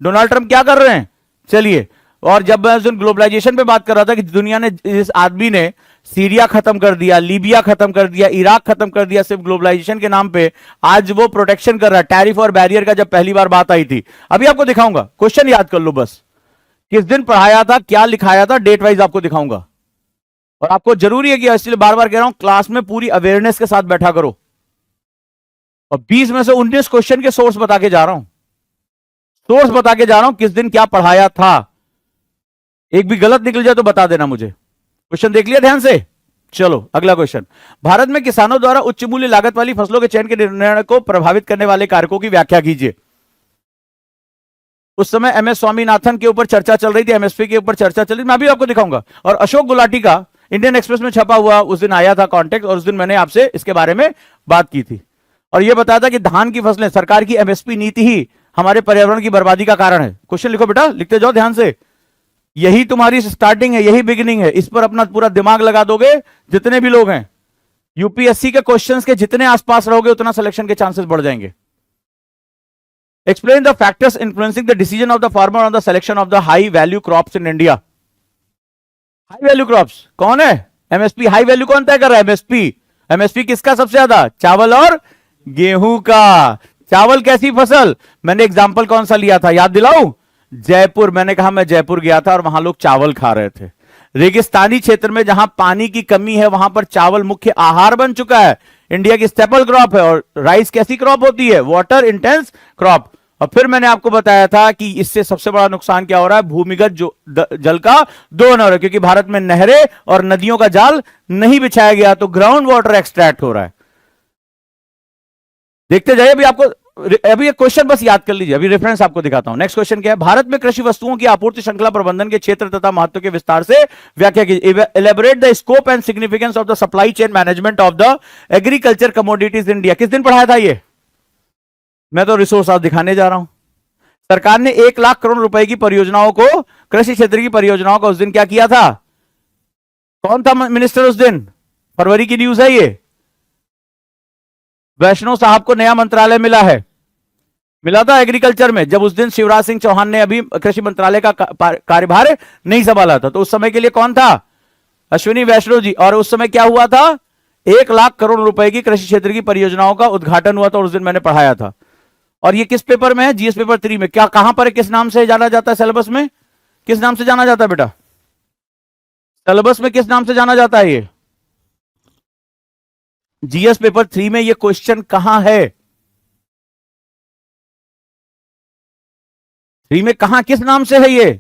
Speaker 1: डोनाल्ड ट्रंप क्या कर रहे हैं? चलिए, और जब मैं ग्लोबलाइजेशन पे बात कर रहा था कि दुनिया ने, इस आदमी ने सीरिया खत्म कर दिया, लीबिया खत्म कर दिया, इराक खत्म कर दिया, सिर्फ ग्लोबलाइजेशन के नाम पे। आज वो प्रोटेक्शन कर रहा है, टैरिफ और बैरियर का जब पहली बार बात आई थी। अभी आपको दिखाऊंगा, क्वेश्चन याद कर लो बस, किस दिन पढ़ाया था, क्या लिखाया था, डेट वाइज आपको दिखाऊंगा। और आपको जरूरी है कि, इसलिए बार बार कह रहा हूं, क्लास में पूरी अवेयरनेस के साथ बैठा करो। और 20 में से 19 क्वेश्चन के सोर्स बता के जा रहा हूं, सोर्स बता के जा रहा हूं, किस दिन क्या पढ़ाया था। एक भी गलत निकल जाए तो बता देना मुझे। क्वेश्चन देख लिया ध्यान से। चलो अगला क्वेश्चन। भारत में किसानों द्वारा उच्च मूल्य लागत वाली फसलों के चयन के निर्णय को प्रभावित करने वाले कारकों की व्याख्या कीजिए। उस समय एमएस स्वामीनाथन के ऊपर चर्चा चल रही थी, एमएसपी के ऊपर चर्चा चल रही थी, मैं अभी आपको दिखाऊंगा। और अशोक गुलाटी का इंडियन एक्सप्रेस में छपा हुआ उस दिन आया था कॉन्टेक्ट, और उस दिन मैंने आपसे इसके बारे में बात की थी और यह बताया था कि धान की फसलें, सरकार की एमएसपी नीति ही हमारे पर्यावरण की बर्बादी का कारण है। क्वेश्चन लिखो बेटा, लिखते जाओ ध्यान से। यही तुम्हारी स्टार्टिंग है, यही बिगिनिंग है, इस पर अपना पूरा दिमाग लगा दोगे जितने भी लोग हैं। यूपीएससी के क्वेश्चंस के जितने आसपास रहोगे उतना सिलेक्शन के चांसेस बढ़ जाएंगे। Explain the factors influencing the decision of the farmer on the selection of the high value crops in India. High value crops कौन है? एमएसपी। हाई वैल्यू कौन तय कर रहा है? एमएसपी। एमएसपी किसका सबसे ज्यादा? चावल और गेहूं का। चावल कैसी फसल? मैंने एग्जांपल कौन सा लिया था, याद दिलाऊं? जयपुर। मैंने कहा मैं जयपुर गया था और वहां लोग चावल खा रहे थे। रेगिस्तानी क्षेत्र में जहां पानी की कमी है वहां पर चावल मुख्य आहार बन चुका है। इंडिया की स्टेपल क्रॉप है। और राइस कैसी क्रॉप होती है? Water intense crop. और फिर मैंने आपको बताया था कि इससे सबसे बड़ा नुकसान क्या हो रहा है? भूमिगत जल का दोहन हो रहा है, क्योंकि भारत में नहरें और नदियों का जाल नहीं बिछाया गया, तो ग्राउंड वाटर एक्सट्रैक्ट हो रहा है। देखते जाइए। अभी एक क्वेश्चन बस याद कर लीजिए, अभी रेफरेंस आपको दिखाता हूं। नेक्स्ट क्वेश्चन क्या है? भारत में कृषि वस्तुओं की आपूर्ति श्रृंखला प्रबंधन के क्षेत्र तथा महत्व के विस्तार से व्याख्या कीजिए। Elaborate the scope and significance of the supply chain management of the agriculture commodities India. किस दिन पढ़ाया था ये? मैं तो रिसोर्स आज दिखाने जा रहा हूं। सरकार ने 1 लाख करोड़ रुपए की परियोजनाओं को, कृषि क्षेत्र की परियोजनाओं का उस दिन क्या किया था? कौन था मिनिस्टर उस दिन? फरवरी की न्यूज है ये। वैष्णव साहब को नया मंत्रालय मिला है, मिला था एग्रीकल्चर में, जब उस दिन शिवराज सिंह चौहान ने अभी कृषि मंत्रालय का कार्यभार नहीं संभाला था। तो उस समय के लिए कौन था? अश्विनी वैष्णव जी। और उस समय क्या हुआ था? 1 लाख करोड़ रुपए की कृषि क्षेत्र की परियोजनाओं का उद्घाटन हुआ था और उस दिन मैंने पढ़ाया था। और ये किस पेपर में है? जीएस पेपर 3 में। क्या, कहां पर है, किस नाम से जाना जाता है सिलेबस में? किस नाम से जाना जाता है बेटा? सिलेबस में किस नाम से जाना जाता है ये? जीएस पेपर 3 में ये क्वेश्चन कहां है? 3 में कहां, किस नाम से है ये?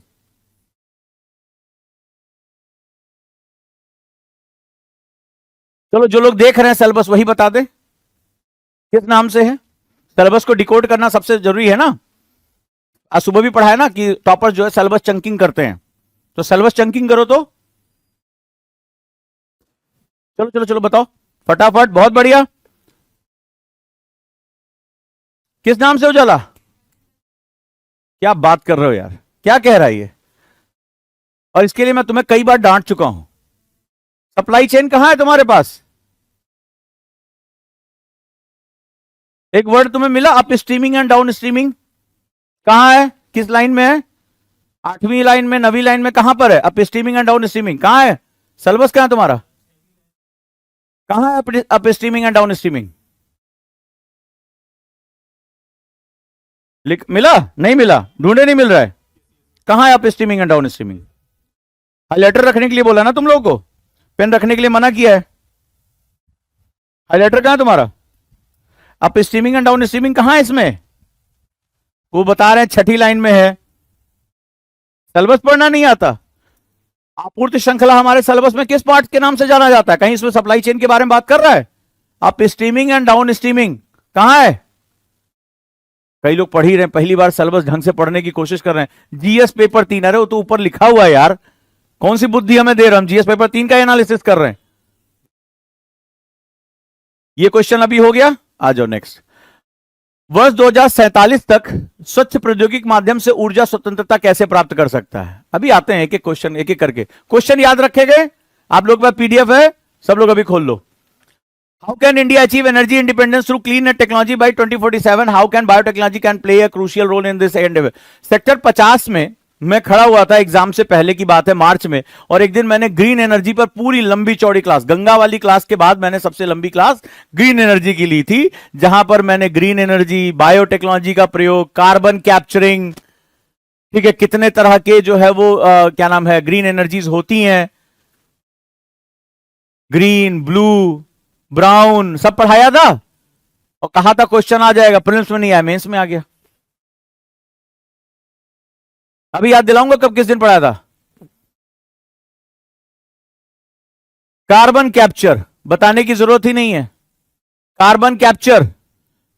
Speaker 1: चलो जो लोग देख रहे हैं सिलेबस वही बता दे किस नाम से है। सिलेबस को डिकोड करना सबसे जरूरी है ना। आज सुबह भी पढ़ा है ना कि टॉपर्स जो है सिलेबस चंकिंग करते हैं, तो सिलेबस चंकिंग करो। तो चलो चलो चलो बताओ फटाफट। बहुत बढ़िया। किस नाम से उजाला? क्या बात कर रहे हो यार, क्या कह रहा है ये? और इसके लिए मैं तुम्हें कई बार डांट चुका हूं। सप्लाई चेन कहां है तुम्हारे पास? एक वर्ड तुम्हें मिला, up streaming and down streaming. कहां है, किस लाइन में है? 8वीं लाइन में, 9वीं लाइन में, कहां पर है up streaming and down streaming? कहां है सिलेबस? कहां है तुम्हारा? कहां है up streaming and down streaming? मिला? नहीं मिला? ढूंढे नहीं मिल रहा है? कहां है up streaming and down streaming? Highlighter रखने के लिए बोला ना तुम लोगों को, पेन रखने के लिए मना किया है। हाईलाइटर कहां है तुम्हारा? Up streaming and down streaming कहां है इसमें? वो बता रहे हैं 6ठी लाइन में है। सिलेबस पढ़ना नहीं आता? आपूर्ति श्रृंखला हमारे सिलेबस में किस पार्ट के नाम से जाना जाता है? कहीं इसमें सप्लाई चेन के बारे में बात कर रहा है? Up streaming and down streaming कहां है? कई लोग पढ़ ही रहे हैं, पहली बार सिलेबस ढंग से पढ़ने की कोशिश कर रहे हैं। जीएस पेपर 3, अरे वो तो ऊपर लिखा हुआ है यार, कौन सी बुद्धि हमें दे रहा हम? जीएस पेपर 3 का एनालिसिस कर रहे हैं। ये क्वेश्चन अभी हो गया। आ जाओ नेक्स्ट। वर्ष 2047 तक स्वच्छ प्रौद्योगिकी माध्यम से ऊर्जा स्वतंत्रता कैसे प्राप्त कर सकता है? अभी आते हैं एक एक क्वेश्चन, एक एक करके। क्वेश्चन याद रखे गए? आप लोग के पास पीडीएफ है, सब लोग अभी खोल लो। How can India achieve energy independence through clean technology by 2047? How can biotechnology can play a crucial role in this endeavour? Sector 50 में मैं खड़ा हुआ था, एग्जाम से पहले की बात है, मार्च में, और एक दिन मैंने ग्रीन एनर्जी पर पूरी लंबी चौड़ी क्लास, गंगा वाली क्लास के बाद मैंने सबसे लंबी क्लास ग्रीन एनर्जी की ली थी, जहां पर मैंने ग्रीन एनर्जी, बायोटेक्नोलॉजी का प्रयोग, कार्बन कैप्चरिंग, ठीक है, कितने तरह के जो है वो क्या नाम है ग्रीन एनर्जीज होती हैं, ग्रीन, ब्लू, ब्राउन, सब पढ़ाया था। और कहा था क्वेश्चन आ जाएगा, प्रीलिम्स में नहीं आया, मेंस में आ गया। अभी याद दिलाऊंगा कब किस दिन पढ़ाया था। कार्बन कैप्चर, बताने की जरूरत ही नहीं है। कार्बन कैप्चर,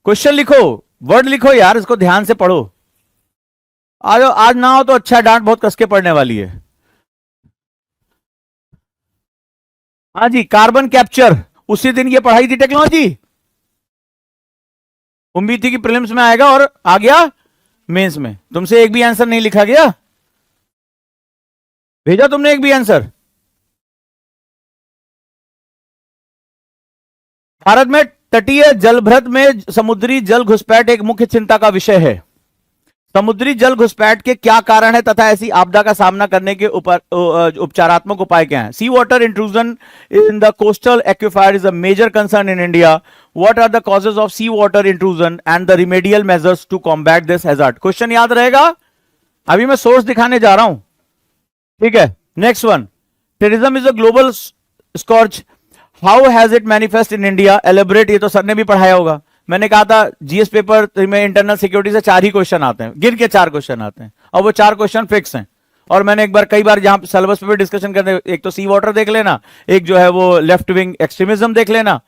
Speaker 1: क्वेश्चन लिखो, वर्ड लिखो यार, इसको ध्यान से पढ़ो। आज आज ना हो तो अच्छा, डांट बहुत कसके पढ़ने वाली है। हाँ जी, कार्बन कैप्चर, उसी दिन ये पढ़ाई थी टेक्नोलॉजी। उम्मीद थी कि प्रीलिम्स में आएगा और आ गया मेंस में। तुमसे एक भी आंसर नहीं लिखा गया, भेजा तुमने एक भी आंसर। भारत में तटीय जलभृत में समुद्री जल घुसपैठ एक मुख्य चिंता का विषय है। समुद्री जल घुसपैठ के क्या कारण है तथा ऐसी आपदा का सामना करने के उपचारात्मक उपाय क्या हैं? Sea water intrusion in the coastal aquifer is a major concern in India. What are the causes of sea water intrusion and the remedial measures to combat this hazard? Question याद रहेगा। अभी मैं सोर्स दिखाने जा रहा हूं, ठीक है। Next one, terrorism is a global scorch, how has it manifest in India? Elaborate, ये तो सर ने भी पढ़ाया होगा। मैंने कहा था जीएस पेपर में इंटरनल सिक्योरिटी से 4 ही क्वेश्चन आते हैं, गिन के 4 क्वेश्चन आते हैं, और वो 4 क्वेश्चन फिक्स हैं। और मैंने कई बार जहां सिलेबस पे भी डिस्कशन करते, एक तो सी वाटर देख लेना, एक जो है वो लेफ्ट विंग एक्सट्रीमिज्म देख लेना,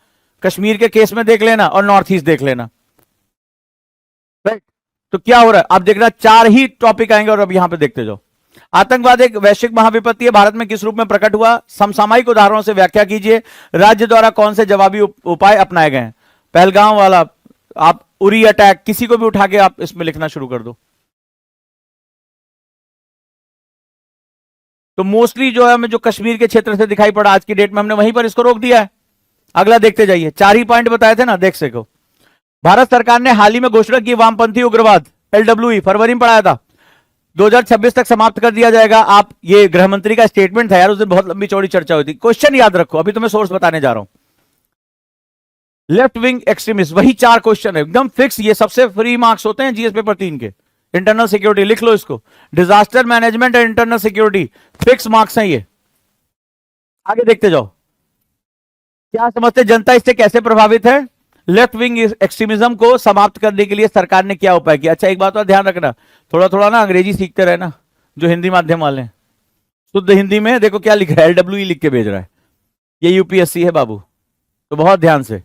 Speaker 1: कश्मीर के केस में देख लेना, और नॉर्थ ईस्ट देख लेना, राइट। तो क्या हो रहा है आप देखना, 4 ही टॉपिक आएंगे। और अब यहां पे देखते जाओ। आतंकवाद एक वैश्विक महाविपत्ति है, भारत में किस रूप में प्रकट हुआ? समसामयिक उदाहरणों से व्याख्या कीजिए। राज्य द्वारा कौन से जवाबी उपाय अपनाए गए हैं? पहलगाम वाला, आप उरी अटैक, किसी को भी उठा के आप इसमें लिखना शुरू कर दो। तो मोस्टली जो है हमें जो कश्मीर के क्षेत्र से दिखाई पड़ा आज की डेट में, हमने वहीं पर इसको रोक दिया है। अगला देखते जाइए, 4 ही पॉइंट बताए थे ना, देख सको। भारत सरकार ने हाल ही में घोषणा की वामपंथी उग्रवाद एलडब्ल्यूई फरवरी में पढ़ाया था, 2026 तक समाप्त कर दिया जाएगा। आप, ये गृह मंत्री का स्टेटमेंट था यार, उस दिन बहुत लंबी चौड़ी चर्चा हुई थी। क्वेश्चन याद रखो, अभी तुम्हें सोर्स बताने जा रहा हूं। लेफ्ट विंग एक्सट्रीमिस्ट, वही 4 क्वेश्चन है एकदम फिक्स। ये सबसे फ्री मार्क्स होते हैं जीएस पेपर 3 के। इंटरनल सिक्योरिटी लिख लो इसको, disaster management and internal security, fix marks हैं ये। आगे देखते जाओ, क्या समझते जनता इससे कैसे प्रभावित है? लेफ्ट विंग एक्सट्रीमिज्म को समाप्त करने के लिए सरकार ने क्या उपाय किया? अच्छा, एक बात और ध्यान रखना, थोड़ा थोड़ा ना अंग्रेजी सीखते रहे ना, जो हिंदी माध्यम वाले हैं। शुद्ध हिंदी में देखो क्या लिख रहा है, एलडब्ल्यूई लिख के भेज रहा है, ये यूपीएससी है बाबू, तो बहुत ध्यान से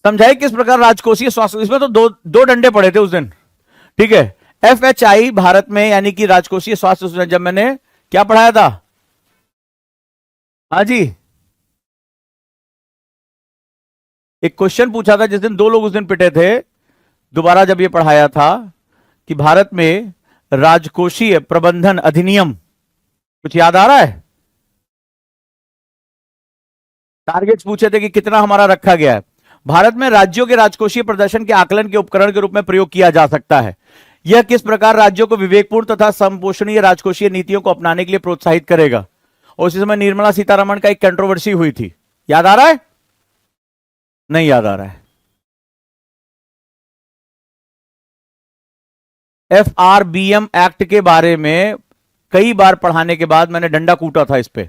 Speaker 1: समझाइए किस प्रकार राजकोषीय स्वास्थ्य, इसमें तो दो डंडे पड़े थे उस दिन, ठीक है। एफएचआई भारत में यानी कि राजकोषीय स्वास्थ्य, जब मैंने क्या पढ़ाया था? हाँ जी, एक क्वेश्चन पूछा था जिस दिन 2 लोग उस दिन पिटे थे, दोबारा जब ये पढ़ाया था कि भारत में राजकोषीय प्रबंधन अधिनियम, कुछ याद आ रहा है? टारगेट्स पूछे थे कि कितना हमारा रखा गया है। भारत में राज्यों के राजकोषीय प्रदर्शन के आकलन के उपकरण के रूप में प्रयोग किया जा सकता है। यह किस प्रकार राज्यों को विवेकपूर्ण तथा संपोषणीय राजकोषीय नीतियों को अपनाने के लिए प्रोत्साहित करेगा? और उसी समय निर्मला सीतारमण का एक कंट्रोवर्सी हुई थी, याद आ रहा है? नहीं याद आ रहा है। एफआरबीएम एक्ट के बारे में कई बार पढ़ाने के बाद मैंने डंडा कूटा था इस पे।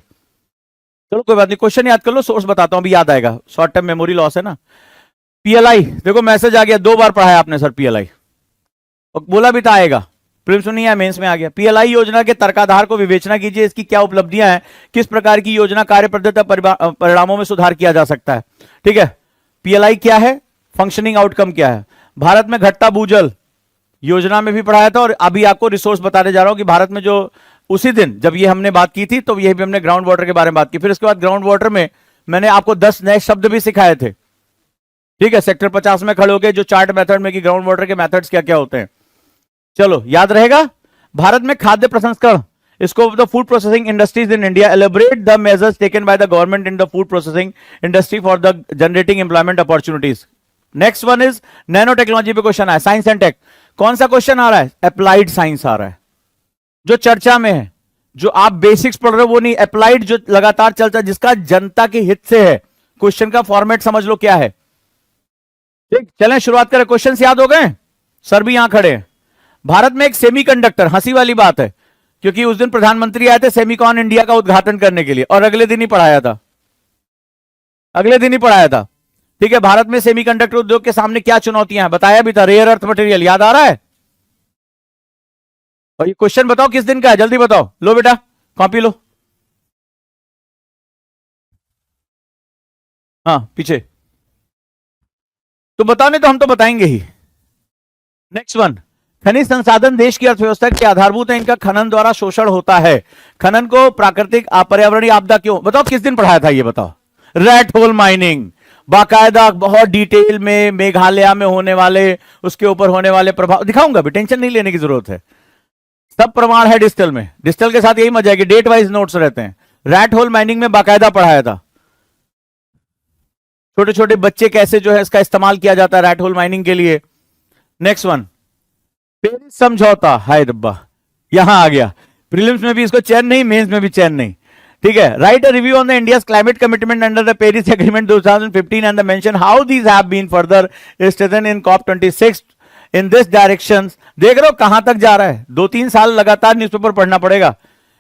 Speaker 1: चलो कोई बात नहीं, क्वेश्चन याद कर लो, सोर्स बताता हूं, अभी याद आएगा, शॉर्ट टर्म मेमोरी लॉस है ना। पीएलआई, देखो मैसेज आ गया, 2 बार पढ़ाया आपने सर पीएलआई, और बोला भी था आएगा, प्रीलिम्स में नहीं आया, मेंस में आ गया। पीएलआई योजना के तर्काधार को विवेचना कीजिए, इसकी क्या उपलब्धियां हैं, किस प्रकार की योजना कार्य पद्धति परिणामों में सुधार किया जा सकता है, ठीक है। पीएलआई क्या है, फंक्शनिंग आउटकम क्या है। भारत में घटता भूजल योजना में भी पढ़ाया था, और अभी आपको रिसोर्स बताने जा रहा हूं कि भारत में जो उसी दिन जब ये हमने बात की थी, तो ये भी हमने ग्राउंड वाटर के बारे में बात की। फिर इसके बाद ग्राउंड वाटर में मैंने आपको 10 नए शब्द भी सिखाए थे, ठीक है। सेक्टर 50 में खड़े होकर जो चार्ट मेथड में कि ग्राउंड वाटर के मेथड्स क्या क्या होते हैं, चलो याद रहेगा। भारत में खाद्य प्रसंस्करण, scope of the food processing industries in India, एलिब्रेट the measures taken by the government in the food processing industry for the generating employment opportunities. Next one is nano technology पे क्वेश्चन है, साइंस एंड टेक। कौन सा question आ रहा है? Applied science आ रहा है, जो चर्चा में है, जो आप बेसिक्स पढ़ रहे हो वो नहीं, अप्लाइड जो लगातार चलता है, जिसका जनता के हित से है। क्वेश्चन का फॉर्मेट समझ लो क्या है, ठीक। चलें शुरुआत करें, क्वेश्चन याद हो गए, सर भी यहां खड़े हैं। भारत में एक सेमीकंडक्टर, हंसी वाली बात है क्योंकि उस दिन प्रधानमंत्री आए थे सेमीकॉन इंडिया का उद्घाटन करने के लिए, और अगले दिन ही पढ़ाया था, अगले दिन ही पढ़ाया था। ठीक है, भारत में सेमीकंडक्टर उद्योग के सामने क्या चुनौतियां हैं, बताया भी था, रेयर अर्थ मटेरियल, याद आ रहा है? और ये क्वेश्चन बताओ किस दिन का है, जल्दी बताओ, लो बेटा कॉपी लो। हाँ पीछे, तो बताओ, नहीं तो हम तो बताएंगे ही। नेक्स्ट वन, खनिज संसाधन देश की अर्थव्यवस्था के आधारभूत है, इनका खनन द्वारा शोषण होता है, खनन को प्राकृतिक पर्यावरणीय आपदा क्यों, बताओ किस दिन पढ़ाया था ये बताओ। रेड होल माइनिंग, बाकायदा बहुत डिटेल में मेघालय में होने वाले, उसके ऊपर होने वाले प्रभाव दिखाऊंगा भी, टेंशन नहीं लेने की जरूरत है, सब प्रमाण है डिजिटल में। डिजिटल के साथ यही मजा है कि डेट वाइज नोट्स रहते हैं। रेड होल माइनिंग में बाकायदा पढ़ाया था, छोटे छोटे बच्चे कैसे जो है इसका इस्तेमाल किया जाता है रेड होल माइनिंग के लिए। नेक्स्ट वन, पेरिस समझौता, हाय रब्बा, यहां आ गया, प्रीलिम्स में भी इसको चैन नहीं, मेंस में भी चैन नहीं, ठीक है। Write a review on the India's climate commitment under the Paris agreement 2015 and the mention how these have been further strengthened in COP26 in this direction. देख रहे हो कहां तक जा रहा है, 2-3 साल लगातार न्यूज़पेपर पढ़ना पड़ेगा।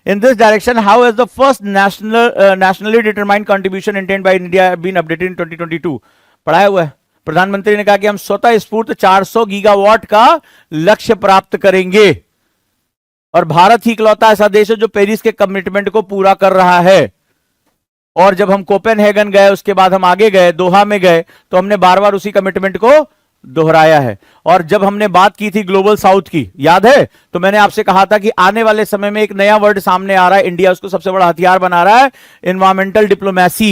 Speaker 1: In this direction how has the first nationally determined contribution intended by India been updated in 2022, पढ़ाया हुआ है। प्रधानमंत्री ने कहा कि हम स्वतः स्फूर्त 400 गीगावाट का लक्ष्य प्राप्त करेंगे, और भारत ही इकलौता ऐसा देश है जो पेरिस के कमिटमेंट को पूरा कर रहा है। और जब हम कोपेनहेगन गए, उसके बाद हम आगे गए, दोहा में गए, तो हमने बार बार उसी कमिटमेंट को दोहराया है। और जब हमने बात की थी ग्लोबल साउथ की, याद है, तो मैंने आपसे कहा था कि आने वाले समय में एक नया वर्ड सामने आ रहा है, इंडिया उसको सबसे बड़ा हथियार बना रहा है, एनवायरमेंटल डिप्लोमेसी।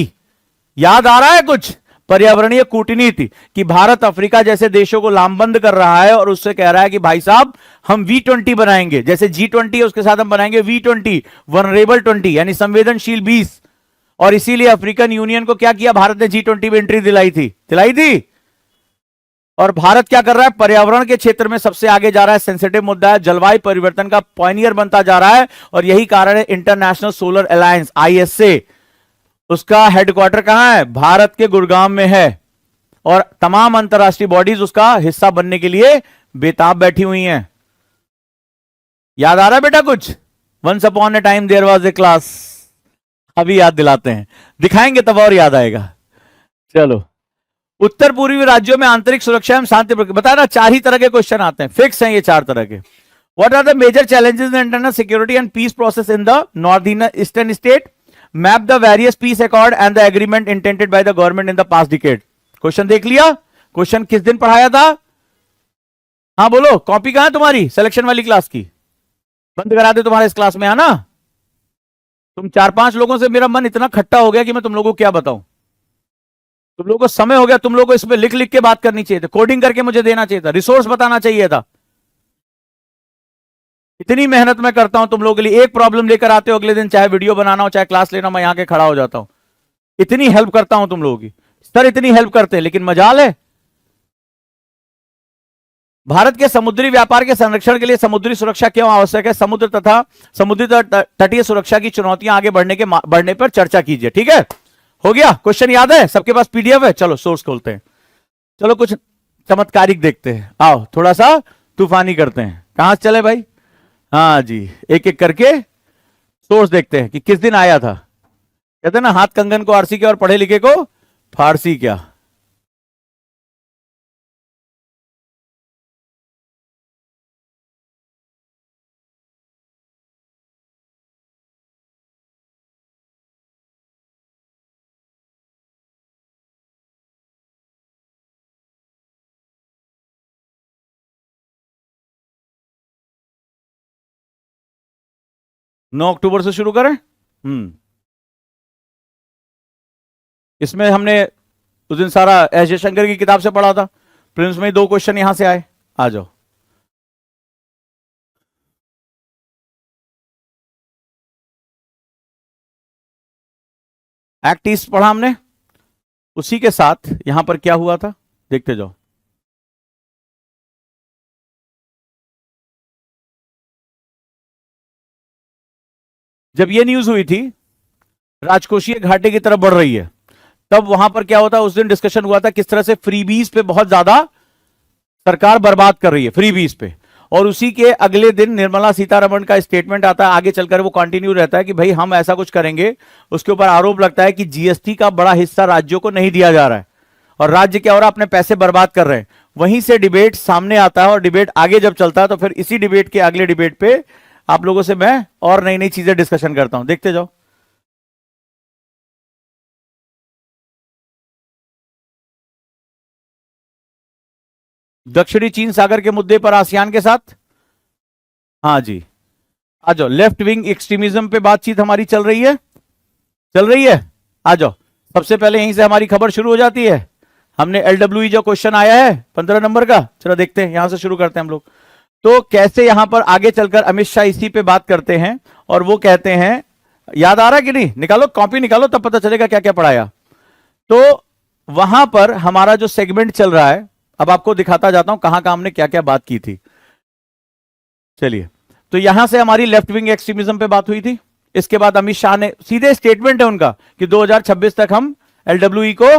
Speaker 1: याद आ रहा है कुछ, पर्यावरणीय कूटनीति, कि भारत अफ्रीका जैसे देशों को लामबंद कर रहा है और उससे कह रहा है कि भाई साहब हम V20 बनाएंगे, जैसे G20 है उसके साथ हम बनाएंगे V20, वनरेबल 20, यानी संवेदनशील 20। और इसीलिए अफ्रीकन यूनियन को क्या किया, भारत ने G20 में एंट्री दिलाई थी। और भारत क्या कर रहा है, पर्यावरण के क्षेत्र में सबसे आगे जा रहा है, सेंसिटिव मुद्दा है, जलवायु परिवर्तन का पॉइनियर बनता जा रहा है। और यही कारण है इंटरनेशनल सोलर अलायंस ISA, उसका हेडक्वार्टर कहां है, भारत के गुड़गांव में है, और तमाम अंतरराष्ट्रीय बॉडीज उसका हिस्सा बनने के लिए बेताब बैठी हुई हैं। याद आ रहा है बेटा कुछ, once upon a time there was a class, अभी याद दिलाते हैं, दिखाएंगे तब और याद आएगा। चलो, उत्तर पूर्वी राज्यों में आंतरिक सुरक्षा एवं शांति, बताया ना 4 ही तरह के क्वेश्चन आते हैं, फिक्स हैं ये 4 तरह के। What are the major challenges in internal security and peace process in the north eastern state, map the various peace accord and the agreement intended by the government in the past decade. Question देख लिया, question किस दिन पढ़ाया था, हाँ बोलो, copy कहां है तुम्हारी सिलेक्शन वाली क्लास की, बंद करा दे तुम्हारे इस क्लास में आना। तुम 4-5 लोगों से मेरा मन इतना खट्टा हो गया कि मैं तुम लोगों को क्या बताऊं, तुम लोगों को समय हो गया, तुम लोगों को इसमें लिख लिख के बात करनी चाहिए थी, कोडिंग करके मुझे देना चाहिए था, रिसोर्स बताना चाहिए था। इतनी मेहनत मैं करता हूं तुम लोगों के लिए, एक प्रॉब्लम लेकर आते हो, अगले दिन चाहे वीडियो बनाना हो चाहे क्लास लेना, मैं यहां के खड़ा हो जाता हूं, इतनी हेल्प करता हूं तुम लोगों की, सर इतनी हेल्प करते हैं, लेकिन मजाल है। भारत के समुद्री व्यापार के संरक्षण के लिए समुद्री सुरक्षा क्यों आवश्यक है, समुद्र तथा समुद्री तटीय सुरक्षा की चुनौतियां आगे बढ़ने पर चर्चा कीजिए। ठीक है, हो गया, क्वेश्चन याद है, सबके पास PDF है, चलो सोर्स खोलते हैं, चलो कुछ चमत्कारिक देखते हैं, आओ थोड़ा सा तूफानी करते हैं। कहां से चले भाई, हाँ जी, एक एक करके सोर्स देखते हैं कि किस दिन आया था। कहते हैं ना, हाथ कंगन को आरसी क्या और पढ़े लिखे को फारसी क्या। नौ अक्टूबर से शुरू करें। इसमें हमने उस दिन सारा एस जयशंकर की किताब से पढ़ा था, प्रिलिम्स में 2 क्वेश्चन यहां से आए, आ जाओ। एक्ट ईस्ट पढ़ा हमने, उसी के साथ यहां पर क्या हुआ था देखते जाओ। जब ये न्यूज हुई थी राजकोषीय घाटे की तरफ बढ़ रही है, तब वहां पर क्या होता है, उस दिन डिस्कशन हुआ था किस तरह से फ्रीबीज पे बहुत ज्यादा सरकार बर्बाद कर रही है, फ्रीबीज पे। और उसी के अगले दिन निर्मला सीतारमण का स्टेटमेंट आता है, आगे चलकर वो कंटिन्यू रहता है कि भाई हम ऐसा कुछ करेंगे, उसके ऊपर आरोप लगता है कि GST का बड़ा हिस्सा राज्यों को नहीं दिया जा रहा है, और राज्य क्या हो रहा है, अपने पैसे बर्बाद कर रहे हैं। वहीं से डिबेट सामने आता है और डिबेट आगे जब चलता है तो फिर इसी डिबेट के अगले डिबेट पे आप लोगों से मैं और नई नई चीजें डिस्कशन करता हूं, देखते जाओ। दक्षिणी चीन सागर के मुद्दे पर आसियान के साथ, हाँ जी, आ जाओ। लेफ्ट विंग एक्सट्रीमिज्म पे बातचीत हमारी चल रही है, चल रही है, आ जाओ। सबसे पहले यहीं से हमारी खबर शुरू हो जाती है। हमने एलडब्ल्यू जो क्वेश्चन आया है 15 नंबर का, चलो देखते हैं, यहां से शुरू करते हैं हम लोग। तो कैसे यहां पर आगे चलकर अमित शाह इसी पे बात करते हैं और वो कहते हैं, याद आ रहा है कि नहीं, निकालो कॉपी निकालो, तब पता चलेगा क्या क्या पढ़ाया। तो वहां पर हमारा जो सेगमेंट चल रहा है, अब आपको दिखाता जाता हूं कहां कहां हमने क्या क्या बात की थी। चलिए, तो यहां से हमारी लेफ्ट विंग एक्सट्रीमिज्म पे बात हुई थी। इसके बाद अमित शाह ने, सीधे स्टेटमेंट है उनका कि 2026 तक हम एलडब्ल्यूई को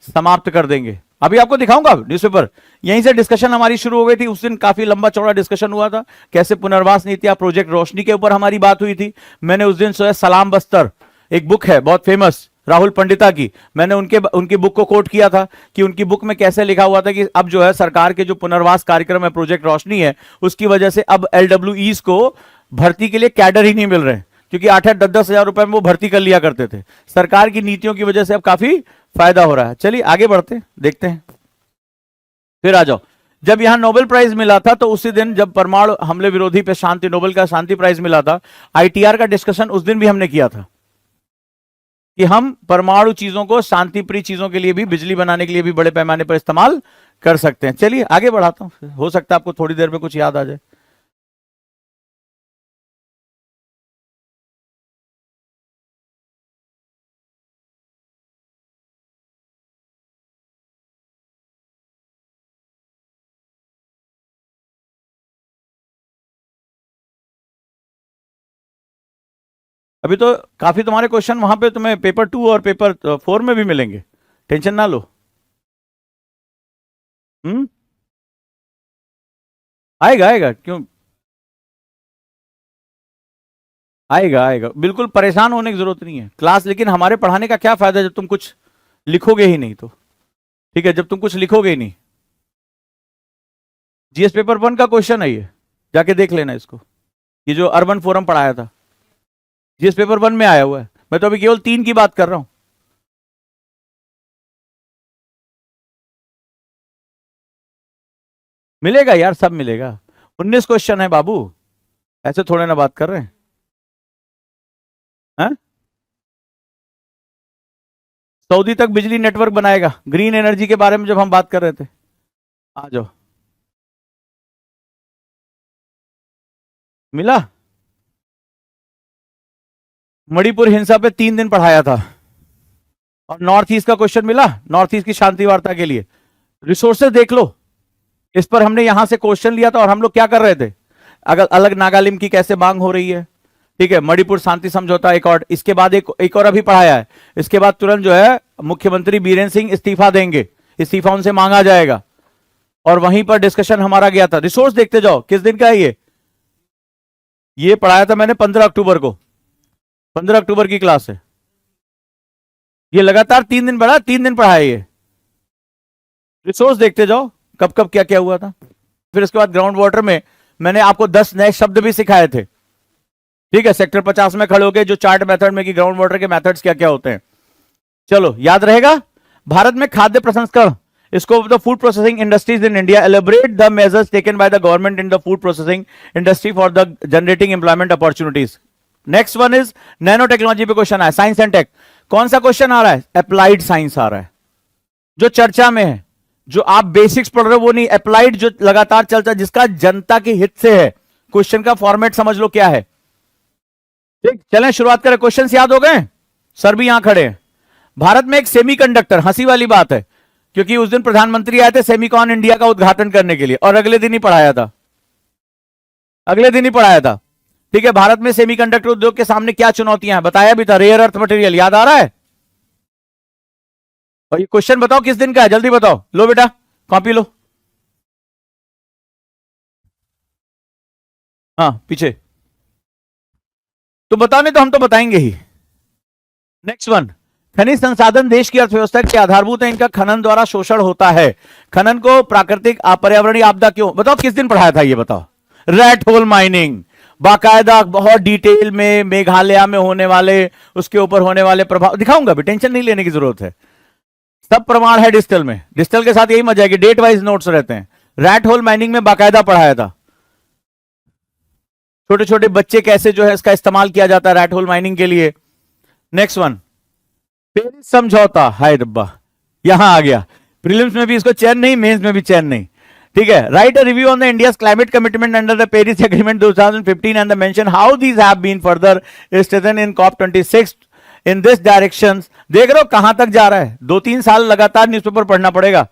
Speaker 1: समाप्त कर देंगे। अभी आपको दिखाऊंगा न्यूज़पेपर। यहीं से डिस्कशन हमारी शुरू हो गई थी। उस दिन काफी लंबा चौड़ा डिस्कशन हुआ था, कैसे पुनर्वास नीति, प्रोजेक्ट रोशनी के ऊपर हमारी बात हुई थी। मैंने उस दिन सलाम बस्तर, एक बुक है बहुत फेमस राहुल पंडिता की, मैंने उनकी बुक को कोट किया था कि उनकी बुक में कैसे लिखा हुआ था कि अब जो है सरकार के जो पुनर्वास कार्यक्रम है, प्रोजेक्ट रोशनी है, उसकी वजह से अब एलडब्ल्यूईज को भर्ती के लिए कैडर ही नहीं मिल रहे, क्योंकि 8-10 हजार रुपए में वो भर्ती कर लिया करते थे। सरकार की नीतियों की वजह से अब काफी फायदा हो रहा है। चलिए आगे बढ़ते देखते हैं, फिर आ जाओ। जब यहां नोबेल प्राइज मिला था तो उसी दिन जब परमाणु हमले विरोधी पे शांति, नोबेल का शांति प्राइज मिला था, आईटीआर का डिस्कशन उस दिन भी हमने किया था कि हम परमाणु चीजों को शांति प्रिय चीजों के लिए भी, बिजली बनाने के लिए भी बड़े पैमाने पर इस्तेमाल कर सकते हैं। चलिए आगे बढ़ाता हूं, हो सकता है आपको थोड़ी देर में कुछ याद आ जाए। अभी तो काफी तुम्हारे क्वेश्चन वहां पे तुम्हें पेपर 2 और पेपर 4 में भी मिलेंगे, टेंशन ना लो। हम्म, आएगा आएगा, क्यों आएगा आएगा, बिल्कुल परेशान होने की जरूरत नहीं है। क्लास, लेकिन हमारे पढ़ाने का क्या फायदा जब तुम कुछ लिखोगे ही नहीं तो। ठीक है, जब तुम कुछ लिखोगे ही नहीं। जीएस पेपर 1 का क्वेश्चन है ये, जाके देख लेना इसको, ये जो अर्बन फोरम पढ़ाया था, जीएस पेपर 1 में आया हुआ है। मैं तो अभी केवल 3 की बात कर रहा हूं। मिलेगा यार, सब मिलेगा। 19 क्वेश्चन है बाबू, ऐसे थोड़े ना बात कर रहे हैं। हैं? सऊदी तक बिजली नेटवर्क बनाएगा, ग्रीन एनर्जी के बारे में जब हम बात कर रहे थे। आ जाओ, मिला। मणिपुर हिंसा पे 3 दिन पढ़ाया था। और नॉर्थ ईस्ट का क्वेश्चन मिला, नॉर्थ ईस्ट की शांति वार्ता के लिए। रिसोर्सेज देख लो, इस पर हमने यहां से क्वेश्चन लिया था और हम लोग क्या कर रहे थे, अगर अलग नागालैंड की कैसे मांग हो रही है। ठीक है, मणिपुर शांति समझौता एक और, इसके बाद एक और अभी पढ़ाया है। इसके बाद तुरंत जो है मुख्यमंत्री बीरेन सिंह इस्तीफा देंगे, इस्तीफा उनसे मांगा जाएगा, और वहीं पर डिस्कशन हमारा गया था। रिसोर्स देखते जाओ, किस दिन का है ये पढ़ाया था मैंने 15 अक्टूबर को, 15 अक्टूबर की क्लास है ये। लगातार 3 दिन पढ़ा, 3 दिन पढ़ाया ये। रिसोर्स देखते जाओ कब कब क्या क्या हुआ था। फिर उसके बाद ग्राउंड वाटर में मैंने आपको 10 नए शब्द भी सिखाए थे। ठीक है, सेक्टर 50 में खड़े हो गए, जो चार्ट मेथड में कि ग्राउंड वाटर के मेथड्स क्या क्या होते हैं। चलो याद रहेगा। भारत में खाद्य प्रसंस्करण, scope of the food processing industries in India, एलिब्रेट the measures taken by the government in the food processing industry for the generating employment opportunities. Next one is nano technology पे क्वेश्चन है, साइंस एंड टेक। कौन सा question आ रहा है, applied science आ रहा है, जो चर्चा में है, जो आप बेसिक्स पढ़ रहे हो वो नहीं, अप्लाइड जो लगातार चलता है, जिसका जनता के हित से है। क्वेश्चन का फॉर्मेट समझ लो क्या है। ठीक, चलें शुरुआत करें। क्वेश्चंस याद हो गए, सर भी यहां खड़े हैं। भारत में एक सेमीकंडक्टर, हंसी वाली बात है क्योंकि उस दिन प्रधानमंत्री आए थे सेमीकॉन इंडिया का उद्घाटन करने के लिए, और अगले दिन ही पढ़ाया था, अगले दिन ही पढ़ाया था। ठीक है, भारत में सेमीकंडक्टर उद्योग के सामने क्या चुनौतियां हैं बताया भी था, रेयर अर्थ मटेरियल, याद आ रहा है। और ये क्वेश्चन बताओ किस दिन का है, जल्दी बताओ, लो बेटा कॉपी लो। हाँ पीछे, तो बताओ, नहीं तो हम तो बताएंगे ही। नेक्स्ट वन, खनिज संसाधन देश की अर्थव्यवस्था के आधारभूत है, इनका खनन द्वारा शोषण होता है। खनन को प्राकृतिक पर्यावरणीय आपदा क्यों, बताओ किस दिन पढ़ाया था ये बताओ। रेट होल माइनिंग, बाकायदा बहुत डिटेल में मेघालय में होने वाले, उसके ऊपर होने वाले प्रभाव दिखाऊंगा भी, टेंशन नहीं लेने की जरूरत है। सब प्रमाण है डिजिटल में, डिजिटल के साथ यही मजा है कि डेट वाइज नोट्स रहते हैं। रैट होल माइनिंग में बाकायदा पढ़ाया था, छोटे छोटे बच्चे कैसे जो है इसका इस्तेमाल किया जाता है रैट होल माइनिंग के लिए। नेक्स्ट वन, पेरिस समझौता, हाय रब्बा यहां आ गया, प्रीलिम्स में भी इसको चैन नहीं, मेंस में भी चैन नहीं। ठीक है, write a review on the India's climate commitment under the Paris agreement 2015 and the mention how these have been further strengthened in COP26 in this direction. देख रहे हो कहां तक जा रहा है, 2-3 साल लगातार न्यूज़पेपर पढ़ना पड़ेगा।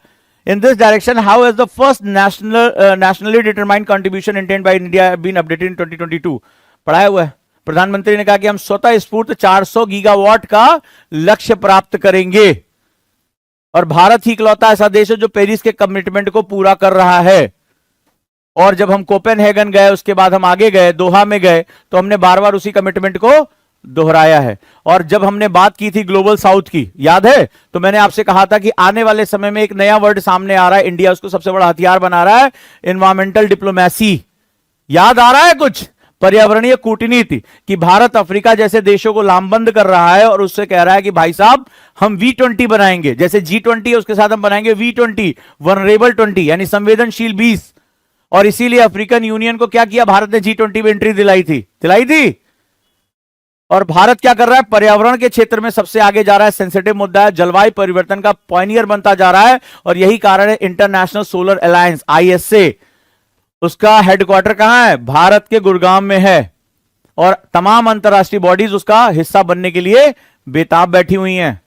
Speaker 1: In this direction, how has the first nationally determined contribution intent by India been updated in 2022? पढ़ाया हुआ है। प्रधानमंत्री ने कहा कि हम स्वतः स्फूर्त 400 गीगावाट का लक्ष्य प्राप्त करेंगे, और भारत ही इकलौता ऐसा देश है जो पेरिस के कमिटमेंट को पूरा कर रहा है। और जब हम कोपेनहेगन गए, उसके बाद हम आगे गए, दोहा में गए, तो हमने बार बार उसी कमिटमेंट को दोहराया है। और जब हमने बात की थी ग्लोबल साउथ की, याद है, तो मैंने आपसे कहा था कि आने वाले समय में एक नया वर्ड सामने आ रहा है, इंडिया उसको सबसे बड़ा हथियार बना रहा है, एनवायरमेंटल डिप्लोमेसी। याद आ रहा है कुछ, पर्यावरणीय कूटनीति, कि भारत अफ्रीका जैसे देशों को लामबंद कर रहा है और उससे कह रहा है कि भाई साहब हम V20 बनाएंगे, जैसे G20 है उसके साथ हम बनाएंगे V20, वनरेबल 20, यानी संवेदनशील 20। और इसीलिए अफ्रीकन यूनियन को क्या किया भारत ने, G20 में एंट्री दिलाई थी। और भारत क्या कर रहा है, पर्यावरण के क्षेत्र में सबसे आगे जा रहा है, सेंसिटिव मुद्दा है, जलवायु परिवर्तन का पॉइनियर बनता जा रहा है। और यही कारण है इंटरनेशनल सोलर अलायंस ISA, उसका हेडक्वार्टर कहां है, भारत के गुड़गांव में है, और तमाम अंतरराष्ट्रीय बॉडीज उसका हिस्सा बनने के लिए बेताब बैठी हुई हैं।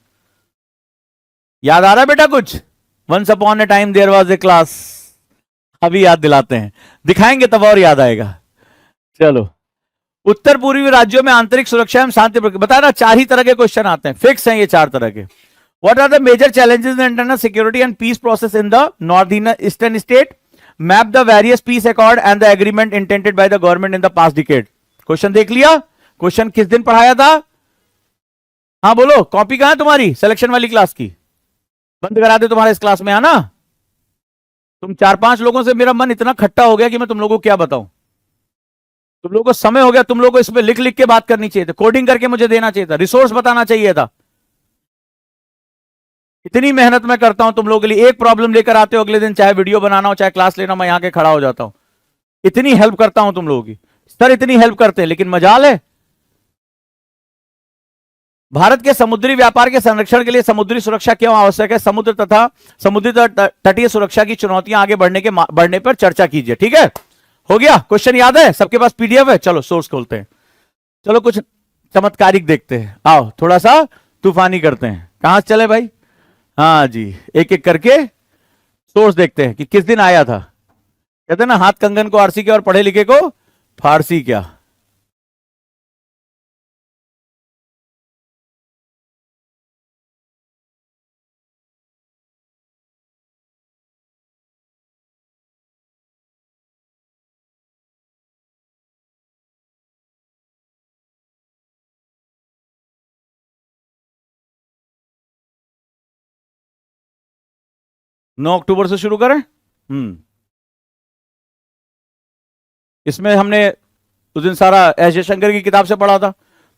Speaker 1: याद आ रहा है बेटा कुछ, once upon a time there was a class, अभी याद दिलाते हैं, दिखाएंगे तब और याद आएगा। चलो, उत्तर पूर्वी राज्यों में आंतरिक सुरक्षा एवं शांति, बताया ना 4 ही तरह के क्वेश्चन आते हैं, फिक्स हैं ये 4 तरह के। What are the major challenges in internal security and peace process in the north eastern state, map the various peace accord and the agreement intended by the government in the past decade. Question देख लिया, question किस दिन पढ़ाया था, हाँ बोलो, copy कहां है तुम्हारी सिलेक्शन वाली क्लास की, बंद करा दे तुम्हारे इस क्लास में आना। तुम 4-5 लोगों से मेरा मन इतना खट्टा हो गया कि मैं तुम लोगों को क्या बताऊं। तुम लोगों को समय हो गया, तुम लोगों को इस पे लिख लिख के बात करनी चाहिए था, कोडिंग करके मुझे देना चाहिए था, रिसोर्स बताना चाहिए था। इतनी मेहनत मैं करता हूं तुम लोगों के लिए, एक प्रॉब्लम लेकर आते हो अगले दिन, चाहे वीडियो बनाना हो चाहे क्लास लेना, मैं यहां के खड़ा हो जाता हूं, इतनी हेल्प करता हूं तुम लोगों की, सर इतनी हेल्प करते हैं, लेकिन मजाल है। भारत के समुद्री व्यापार के संरक्षण के लिए समुद्री सुरक्षा क्यों आवश्यक है, समुद्र तथा समुद्री तटीय सुरक्षा की चुनौतियां आगे बढ़ने पर चर्चा कीजिए। ठीक है, हो गया, क्वेश्चन याद है, सबके पास PDF है, चलो सोर्स खोलते हैं, चलो कुछ चमत्कारिक देखते हैं, आओ थोड़ा सा तूफानी करते हैं। कहां से चले भाई, हाँ जी, एक एक करके सोर्स देखते हैं कि किस दिन आया था। कहते हैं ना, हाथ कंगन को आरसी क्या और पढ़े लिखे को फारसी क्या। नौ अक्टूबर से शुरू करें। इसमें हमने उस दिन सारा एस जयशंकर की किताब से पढ़ा था,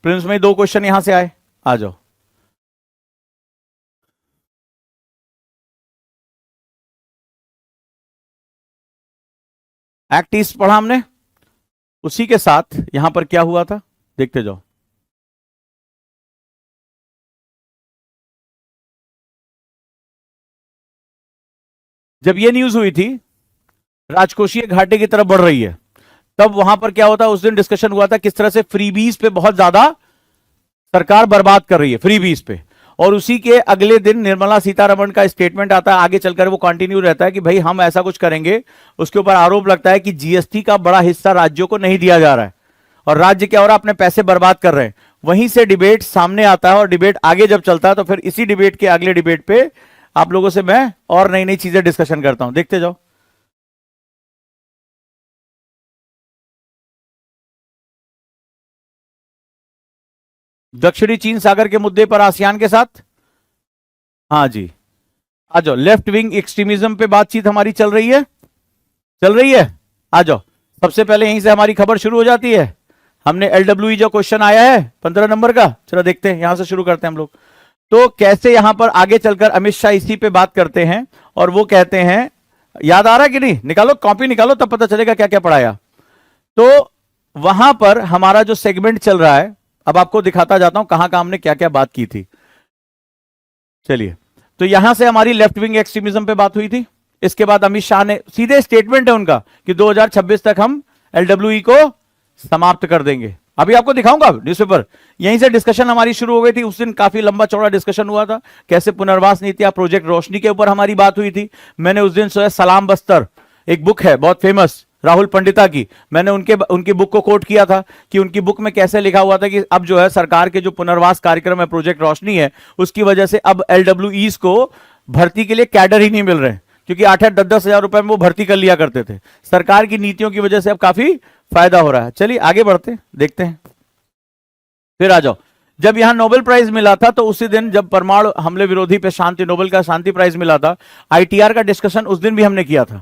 Speaker 1: प्रिलिम्स में 2 क्वेश्चन यहां से आए, आ जाओ। एक्ट ईस्ट पढ़ा हमने, उसी के साथ यहां पर क्या हुआ था देखते जाओ। जब ये न्यूज हुई थी राजकोषीय घाटे की तरफ बढ़ रही है, तब वहां पर क्या होता, उस दिन डिस्कशन हुआ था किस तरह से फ्रीबीज पे बहुत ज्यादा सरकार बर्बाद कर रही है, फ्रीबीज पे। और उसी के अगले दिन निर्मला सीतारमण का स्टेटमेंट आता है, आगे चलकर वो कंटिन्यू रहता है कि भाई हम ऐसा कुछ करेंगे। उसके ऊपर आरोप लगता है कि जीएसटी का बड़ा हिस्सा राज्यों को नहीं दिया जा रहा है और राज्य क्या हो रहा है, अपने पैसे बर्बाद कर रहे हैं। वहीं से डिबेट सामने आता है और डिबेट आगे जब चलता है तो फिर इसी डिबेट के अगले डिबेट पे आप लोगों से मैं और नई नई चीजें डिस्कशन करता हूं, देखते जाओ। दक्षिणी चीन सागर के मुद्दे पर आसियान के साथ हाँ जी, आ जाओ। लेफ्ट विंग एक्सट्रीमिज्म पे बातचीत हमारी चल रही है, चल रही है। आ जाओ, सबसे पहले यहीं से हमारी खबर शुरू हो जाती है। हमने एलडब्ल्यू जो क्वेश्चन आया है 15 नंबर का, चलो देखते हैं, यहां से शुरू करते हैं हम लोग। तो कैसे यहां पर आगे चलकर अमित शाह इसी पे बात करते हैं, और वो कहते हैं, याद आ रहा है कि नहीं, निकालो कॉपी निकालो, तब पता चलेगा क्या क्या पढ़ाया। तो वहां पर हमारा जो सेगमेंट चल रहा है, अब आपको दिखाता जाता हूं कहां कहां हमने क्या क्या बात की थी। चलिए, तो यहां से हमारी लेफ्ट विंग एक्सट्रीमिज्म पे बात हुई थी। इसके बाद अमित शाह ने, सीधे स्टेटमेंट है उनका कि 2026 तक हम एलडब्ल्यू को समाप्त कर देंगे। अभी आपको दिखाऊंगा न्यूज़पेपर। यहीं से डिस्कशन हमारी शुरू हो गई थी। उस दिन काफी लंबा चौड़ा डिस्कशन हुआ था, कैसे पुनर्वास नीति, प्रोजेक्ट रोशनी के ऊपर हमारी बात हुई थी। मैंने उस दिन सलाम बस्तर, एक बुक है बहुत फेमस राहुल पंडिता की, मैंने उनकी बुक को कोट किया था कि उनकी बुक में कैसे लिखा हुआ था कि अब जो है सरकार के जो पुनर्वास कार्यक्रम है प्रोजेक्ट रोशनी है, उसकी वजह से अब एलडब्ल्यू को भर्ती के लिए कैडर ही नहीं मिल रहे, क्योंकि 8-8 10-10 हजार रुपए में वो भर्ती कर लिया करते थे। सरकार की नीतियों की वजह से अब काफी फायदा हो रहा है। चलिए आगे बढ़ते देखते हैं। फिर आ जाओ, जब यहां नोबेल प्राइज मिला था, तो उसी दिन जब परमाणु हमले विरोधी पे शांति, नोबेल का शांति प्राइज मिला था, आईटीआर का डिस्कशन उस दिन भी हमने किया था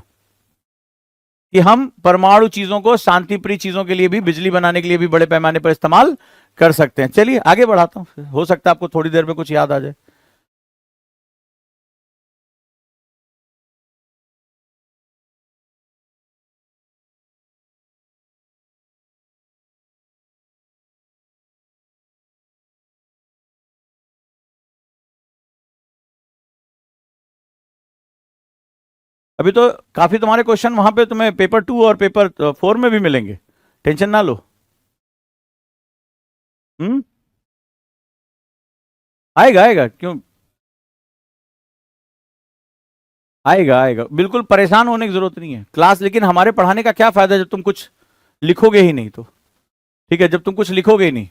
Speaker 1: कि हम परमाणु चीजों को शांति प्रिय चीजों के लिए भी, बिजली बनाने के लिए भी बड़े पैमाने पर इस्तेमाल कर सकते हैं। चलिए आगे बढ़ाता हूं, हो सकता है आपको थोड़ी देर में कुछ याद आ जाए। अभी तो काफी तुम्हारे क्वेश्चन वहां पे तुम्हें पेपर 2 और पेपर 4 में भी मिलेंगे, टेंशन ना लो। हम्म, आएगा आएगा, क्यों, आएगा आएगा, बिल्कुल परेशान होने की जरूरत नहीं है। क्लास, लेकिन हमारे पढ़ाने का क्या फायदा जब तुम कुछ लिखोगे ही नहीं तो। ठीक है, जब तुम कुछ लिखोगे ही नहीं।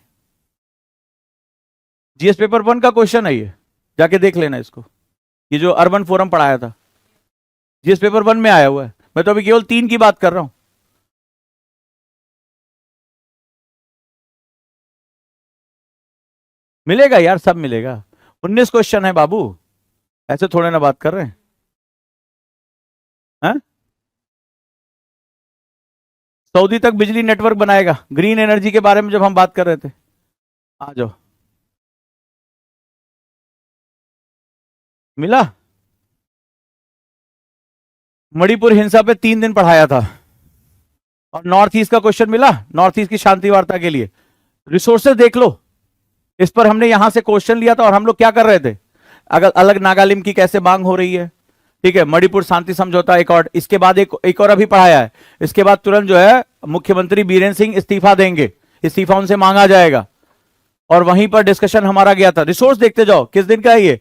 Speaker 1: जीएस पेपर 1 का क्वेश्चन है ये, जाके देख लेना इसको, ये जो अर्बन फोरम पढ़ाया था, जीएस पेपर 1 में आया हुआ है। मैं तो अभी केवल 3 की बात कर रहा हूं। मिलेगा यार, सब मिलेगा। 19 क्वेश्चन है बाबू, ऐसे थोड़े ना बात कर रहे हैं। हैं? सऊदी तक बिजली नेटवर्क बनाएगा, ग्रीन एनर्जी के बारे में जब हम बात कर रहे थे। आ जाओ, मिला। मणिपुर हिंसा पे 3 दिन पढ़ाया था। और नॉर्थ ईस्ट का क्वेश्चन मिला, नॉर्थ ईस्ट की शांति वार्ता के लिए। रिसोर्सेज देख लो, इस पर हमने यहां से क्वेश्चन लिया था, और हम लोग क्या कर रहे थे, अगर अलग नागालिम की कैसे मांग हो रही है, ठीक है, मणिपुर शांति समझौता एक और, इसके बाद एक और अभी पढ़ाया है। इसके बाद तुरंत जो है मुख्यमंत्री बीरेंद्र सिंह इस्तीफा देंगे, इस्तीफा उनसे मांगा जाएगा, और वहीं पर डिस्कशन हमारा गया था। रिसोर्स देखते जाओ, किस दिन का है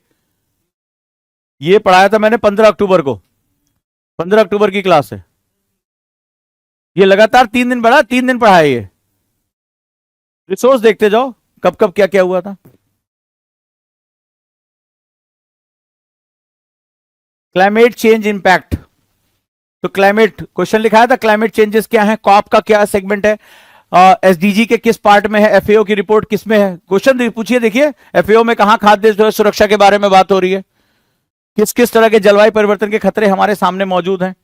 Speaker 1: ये पढ़ाया था मैंने 15 अक्टूबर को, 15 अक्टूबर की क्लास है ये। लगातार 3 दिन पढ़ा, 3 दिन पढ़ाया ये। रिसोर्स देखते जाओ, कब कब क्या क्या हुआ था। क्लाइमेट चेंज इंपैक्ट, तो क्लाइमेट क्वेश्चन लिखा था, क्लाइमेट चेंजेस क्या है, कॉप का क्या सेगमेंट है, एसडीजी के किस पार्ट में है, एफएओ की रिपोर्ट किस में है। क्वेश्चन पूछिए, देखिए एफएओ में कहां खाद्य सुरक्षा के बारे में बात हो रही है, किस किस तरह के जलवायु परिवर्तन के खतरे हमारे सामने मौजूद हैं।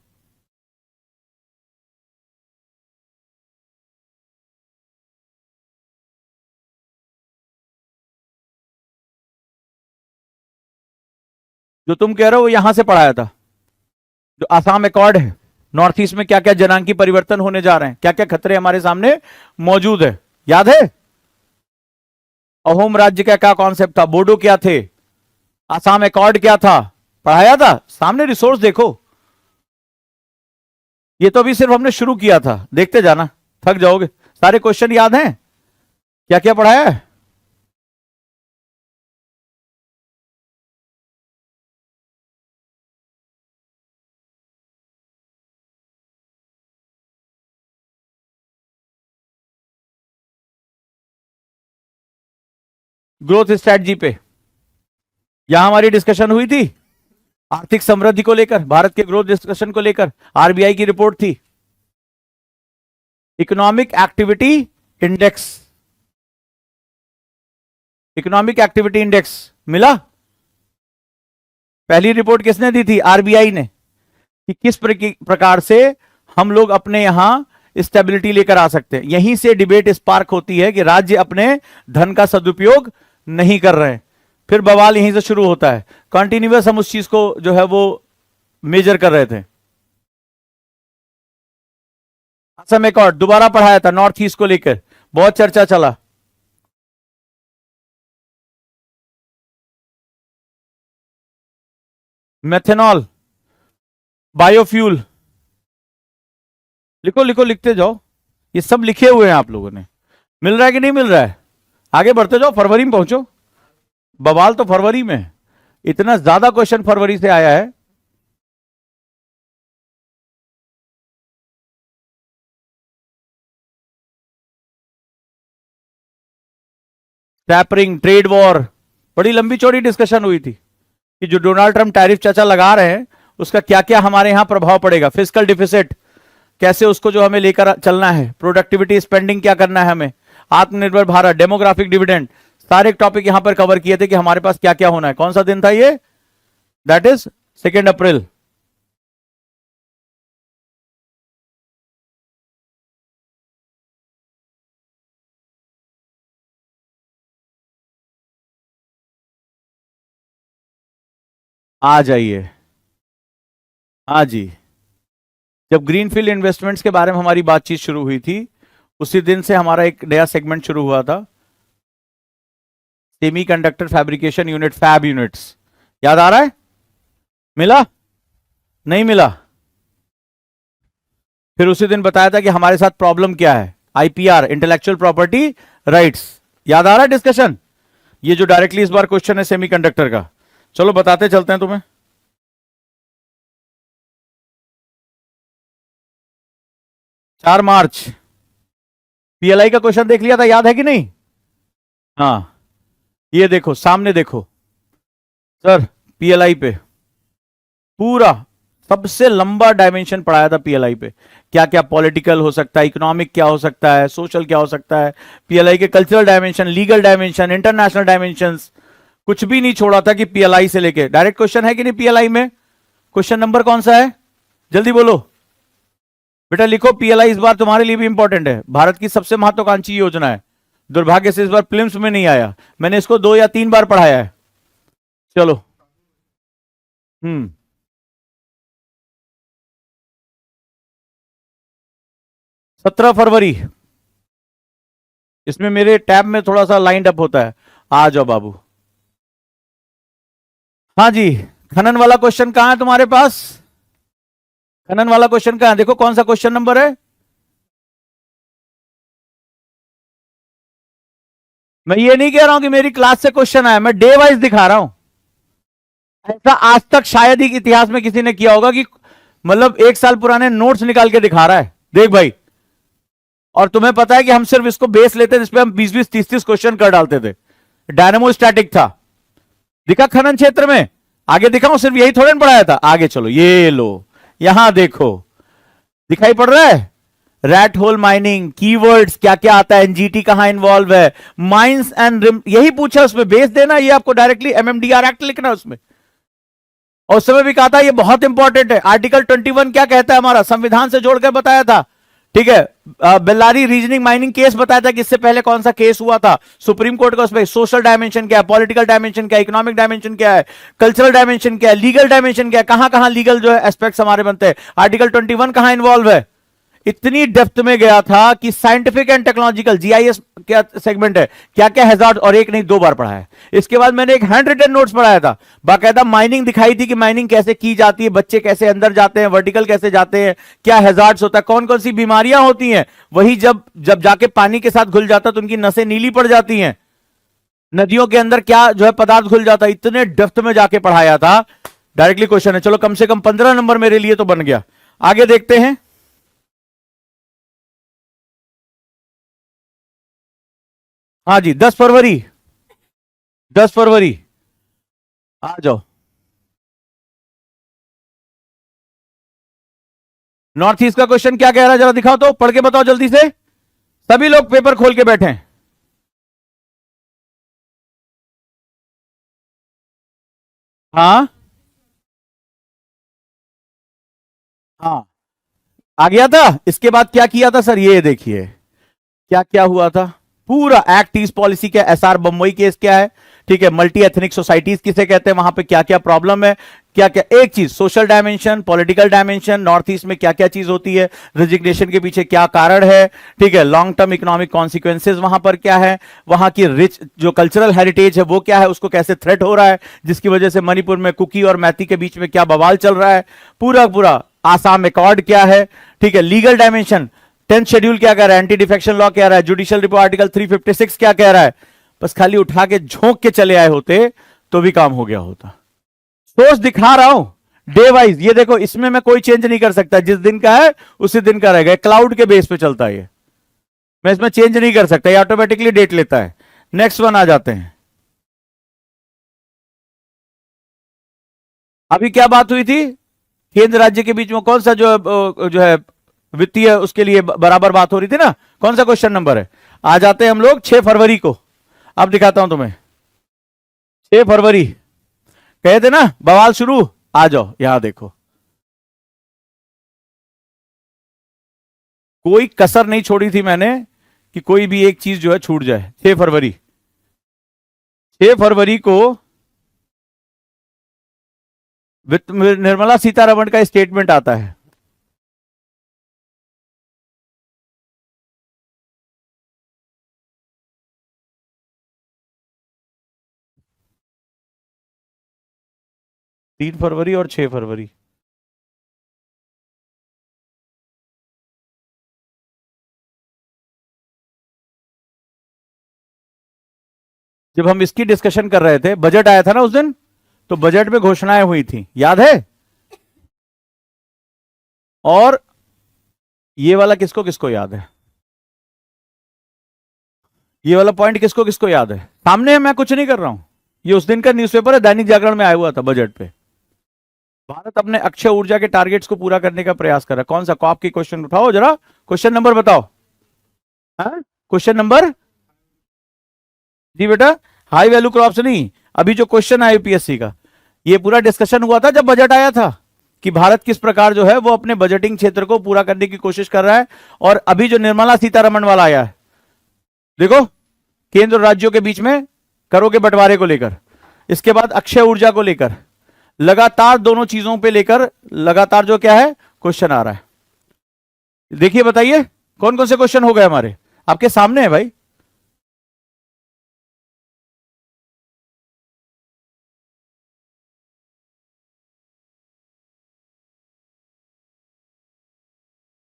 Speaker 1: जो तुम कह रहे हो वो यहां से पढ़ाया था, जो आसाम अकॉर्ड है, नॉर्थ ईस्ट में क्या क्या जनांकी परिवर्तन होने जा रहे हैं, क्या क्या खतरे हमारे सामने मौजूद है, याद है। अहोम राज्य का क्या कॉन्सेप्ट था, बोडो क्या थे, आसाम अकॉर्ड क्या था, पढ़ाया था सामने। रिसोर्स देखो, ये तो अभी सिर्फ हमने शुरू किया था, देखते जाना, थक जाओगे। सारे क्वेश्चन याद हैं, क्या क्या पढ़ाया है। ग्रोथ स्ट्रेटजी पे यहां हमारी डिस्कशन हुई थी, आर्थिक समृद्धि को लेकर, भारत के ग्रोथ डिस्कशन को लेकर आरबीआई की रिपोर्ट थी। Economic activity index, economic activity index मिला। पहली रिपोर्ट किसने दी थी? आरबीआई ने, कि किस प्रकार से हम लोग अपने यहां स्टेबिलिटी लेकर आ सकते हैं। यहीं से डिबेट स्पार्क होती है कि राज्य अपने धन का सदुपयोग नहीं कर रहे हैं, फिर बवाल यहीं से शुरू होता है। कंटिन्यूअस हम उस चीज को जो है वो मेजर कर रहे थे। असम एक और दोबारा पढ़ाया था नॉर्थ ईस्ट को लेकर, बहुत चर्चा चला। मेथेनॉल, बायोफ्यूल, लिखो लिखो, लिखते जाओ, ये सब लिखे हुए हैं आप लोगों ने। मिल रहा है कि नहीं मिल रहा है? आगे बढ़ते जाओ, फरवरी में पहुंचो। बवाल तो फरवरी में है, इतना ज्यादा क्वेश्चन फरवरी से आया है। टैपरिंग, ट्रेड वॉर, बड़ी लंबी चौड़ी डिस्कशन हुई थी कि जो डोनाल्ड ट्रंप टैरिफ चाचा लगा रहे हैं उसका क्या क्या हमारे यहां प्रभाव पड़ेगा। फिस्कल डिफिसिट कैसे उसको जो हमें लेकर चलना है, प्रोडक्टिविटी स्पेंडिंग क्या करना है हमें, आत्मनिर्भर भारत, डेमोग्राफिक डिविडेंड, सारे टॉपिक यहां पर कवर किए थे कि हमारे पास क्या क्या होना है। कौन सा दिन था ये? दैट इज 2 अप्रैल। आ जाइए। हाँ जी, जब ग्रीनफील्ड इन्वेस्टमेंट्स के बारे में हमारी बातचीत शुरू हुई थी, उसी दिन से हमारा एक नया सेगमेंट शुरू हुआ था, semiconductor fabrication unit, fab units. याद आ रहा है? मिला? नहीं मिला? फिर उसी दिन बताया था कि हमारे साथ प्रॉब्लम क्या है, आईपीआर, इंटेलेक्चुअल प्रॉपर्टी राइट्स। याद आ रहा है डिस्कशन? ये जो डायरेक्टली इस बार क्वेश्चन है सेमीकंडक्टर का, चलो बताते चलते हैं तुम्हें। 4 मार्च पीएलआई का क्वेश्चन देख लिया था, याद है कि नहीं? हाँ, ये देखो सामने देखो सर, पीएलआई पे पूरा सबसे लंबा डायमेंशन पढ़ाया था पीएलआई पे। क्या क्या पॉलिटिकल हो सकता है, इकोनॉमिक क्या हो सकता है, सोशल क्या हो सकता है, पीएलआई के cultural dimension, legal dimension, international dimensions, कुछ भी नहीं छोड़ा था कि पीएलआई से लेके डायरेक्ट क्वेश्चन है कि नहीं पीएलआई में। क्वेश्चन नंबर कौन सा है? जल्दी बोलो बेटा, लिखो। पीएलआई इस बार तुम्हारे लिए भी इंपॉर्टेंट है, भारत की सबसे महत्वाकांक्षी योजना है। दुर्भाग्य से इस बार प्रीलिम्स में नहीं आया, मैंने इसको 2 या 3 बार पढ़ाया है। चलो, 17 फरवरी, इसमें मेरे टैब में थोड़ा सा लाइंड अप होता है। आ जाओ बाबू। हाँ जी, खनन वाला क्वेश्चन कहां है तुम्हारे पास? खनन वाला क्वेश्चन कहां है? देखो कौन सा क्वेश्चन नंबर है। मैं ये नहीं कह रहा हूं कि मेरी क्लास से क्वेश्चन आया, मैं डे वाइज दिखा रहा हूं। ऐसा आज तक शायद ही इतिहास में किसी ने किया होगा कि मतलब 1 साल पुराने नोट्स निकाल के दिखा रहा है, देख भाई। और तुम्हें पता है कि हम सिर्फ इसको बेस लेते थे, जिसपे हम 20-20, 30-30 क्वेश्चन कर डालते थे। डायनेमो स्टैटिक था, दिखा खनन क्षेत्र में। आगे दिखाऊं? सिर्फ यही थोड़ा पढ़ाया था। आगे चलो, ये लो, यहां देखो, दिखाई पड़ रहा है? रैट होल माइनिंग, कीवर्ड्स क्या क्या आता है, एनजीटी कहां इन्वॉल्व है, माइंस एंड रिम, यही पूछा उसमें। बेस देना, ये आपको डायरेक्टली एमएमडीआर एक्ट लिखना है उसमें। और उस समय भी कहा था ये बहुत इंपॉर्टेंट है। आर्टिकल 21 क्या कहता है हमारा, संविधान से जोड़कर बताया था। ठीक है, बेल्लारी रीजनिंग माइनिंग केस बताया था कि इससे पहले कौन सा केस हुआ था सुप्रीम कोर्ट का। उसमें सोशल डायमेंशन क्या है, पॉलिटिकल डायमेंशन क्या है, इकोनॉमिक डायमेंशन क्या है, कल्चरल डायमेंशन क्या है, लीगल डायमेंशन क्या है, कहां कहां लीगल जो है एस्पेक्ट्स हमारे बनते हैं, आर्टिकल 21 कहां इन्वॉल्व है। इतनी डेप्थ में गया था कि साइंटिफिक एंड टेक्नोलॉजिकल, जीआईएस क्या सेगमेंट है, क्या क्या हैजार्ड, और एक नहीं 2 बार पढ़ा है। इसके बाद मैंने एक हैंड रिटन नोट्स पढ़ाया था, बाकायदा माइनिंग दिखाई थी कि माइनिंग कैसे की जाती है, बच्चे कैसे अंदर जाते हैं, वर्टिकल कैसे जाते हैं, क्या हैजार्ड्स होता है, कौन कौन सी बीमारियां होती हैं। वही जब जब जाके पानी के साथ घुल जाता तो उनकी नसें नीली पड़ जाती हैं। नदियों के अंदर क्या जो है पदार्थ घुल जाता है, इतने डेप्थ में जाके पढ़ाया था। डायरेक्टली क्वेश्चन है, चलो कम से कम 15 नंबर मेरे लिए तो बन गया। आगे देखते हैं। हाँ जी, 10 फरवरी, 10 फरवरी, आ जाओ। नॉर्थ ईस्ट का क्वेश्चन क्या कह रहा है, जरा दिखाओ तो, पढ़ के बताओ जल्दी से। सभी लोग पेपर खोल के बैठे हैं। हाँ, हाँ, आ गया था। इसके बाद क्या किया था सर, ये देखिए क्या क्या हुआ था। पूरा एक्ट ईस्ट पॉलिसी का, एसआर बम्बई केस क्या है, ठीक है, मल्टी एथनिक सोसाइटीज किसे कहते हैं, वहां पे क्या क्या प्रॉब्लम है, क्या क्या, एक चीज social dimension, political dimension, north east में क्या क्या चीज होती है, रेजिग्नेशन के पीछे क्या कारण है, ठीक है, लॉन्ग टर्म इकोनॉमिक कॉन्सिक्वेंसेज वहां पर क्या है, वहां की रिच जो कल्चरल हेरिटेज है वो क्या है, उसको कैसे थ्रेट हो रहा है, जिसकी वजह से मणिपुर में कुकी और मैती के बीच में क्या बवाल चल रहा है, पूरा पूरा आसाम एकॉर्ड क्या है, ठीक है, लीगल डायमेंशन, 10th शेड्यूल क्या कह रहा है, एंटी डिफेक्शन लॉ क्या रहा है, जुडिशियल रिपोर्ट आर्टिकल 356 क्या कह रहा है। बस खाली उठा के झोंक के चले आए होते तो भी काम हो गया होता। सोच दिखा रहा हूं डे वाइज, ये देखो इसमें मैं कोई चेंज नहीं कर सकता, जिस दिन का है उसी दिन का रहेगा, क्लाउड के बेस पे चलता है ये, मैं इसमें चेंज नहीं कर सकता, ये ऑटोमेटिकली डेट लेता है। नेक्स्ट वन आ जाते हैं। अभी क्या बात हुई थी, केंद्र राज्य के बीच में कौन सा जो है वित्तीय, उसके लिए बराबर बात हो रही थी ना, कौन सा क्वेश्चन नंबर है। आ जाते हैं हम लोग 6 फरवरी को, अब दिखाता हूं तुम्हें। 6 फरवरी कहे थे ना बवाल शुरू, आ जाओ यहां देखो, कोई कसर नहीं छोड़ी थी मैंने कि कोई भी एक चीज जो है छूट जाए। 6 फरवरी, 6 फरवरी को वित्त निर्मला सीतारमण का स्टेटमेंट आता है। तीन फरवरी और 6 फरवरी, जब हम इसकी डिस्कशन कर रहे थे, बजट आया था ना उस दिन, तो बजट में घोषणाएं हुई थी, याद है। और ये वाला किसको किसको याद है, ये वाला पॉइंट किसको किसको याद है, सामने है, मैं कुछ नहीं कर रहा हूं, ये उस दिन का न्यूज़पेपर है, दैनिक जागरण में आया हुआ था बजट पे। भारत अपने अक्षय ऊर्जा के टारगेट्स को पूरा करने का प्रयास कर रहा है। कौन सा कॉप की क्वेश्चन उठाओ जरा, क्वेश्चन नंबर बताओ। क्वेश्चन नंबर, जी बेटा, हाई वैल्यू क्रॉप्स नहीं, अभी जो क्वेश्चन है यूपीएससी का, ये पूरा डिस्कशन हुआ था जब बजट आया था कि भारत किस प्रकार जो है वो अपने बजटिंग क्षेत्र को पूरा करने की कोशिश कर रहा है। और अभी जो निर्मला सीतारमण वाला आया है, देखो, केंद्र और राज्यों के बीच में करों के बंटवारे को लेकर, इसके बाद अक्षय ऊर्जा को लेकर, लगातार दोनों चीजों पे लेकर लगातार जो क्या है क्वेश्चन आ रहा है। देखिए बताइए कौन कौन से क्वेश्चन हो गए हमारे, आपके सामने है भाई।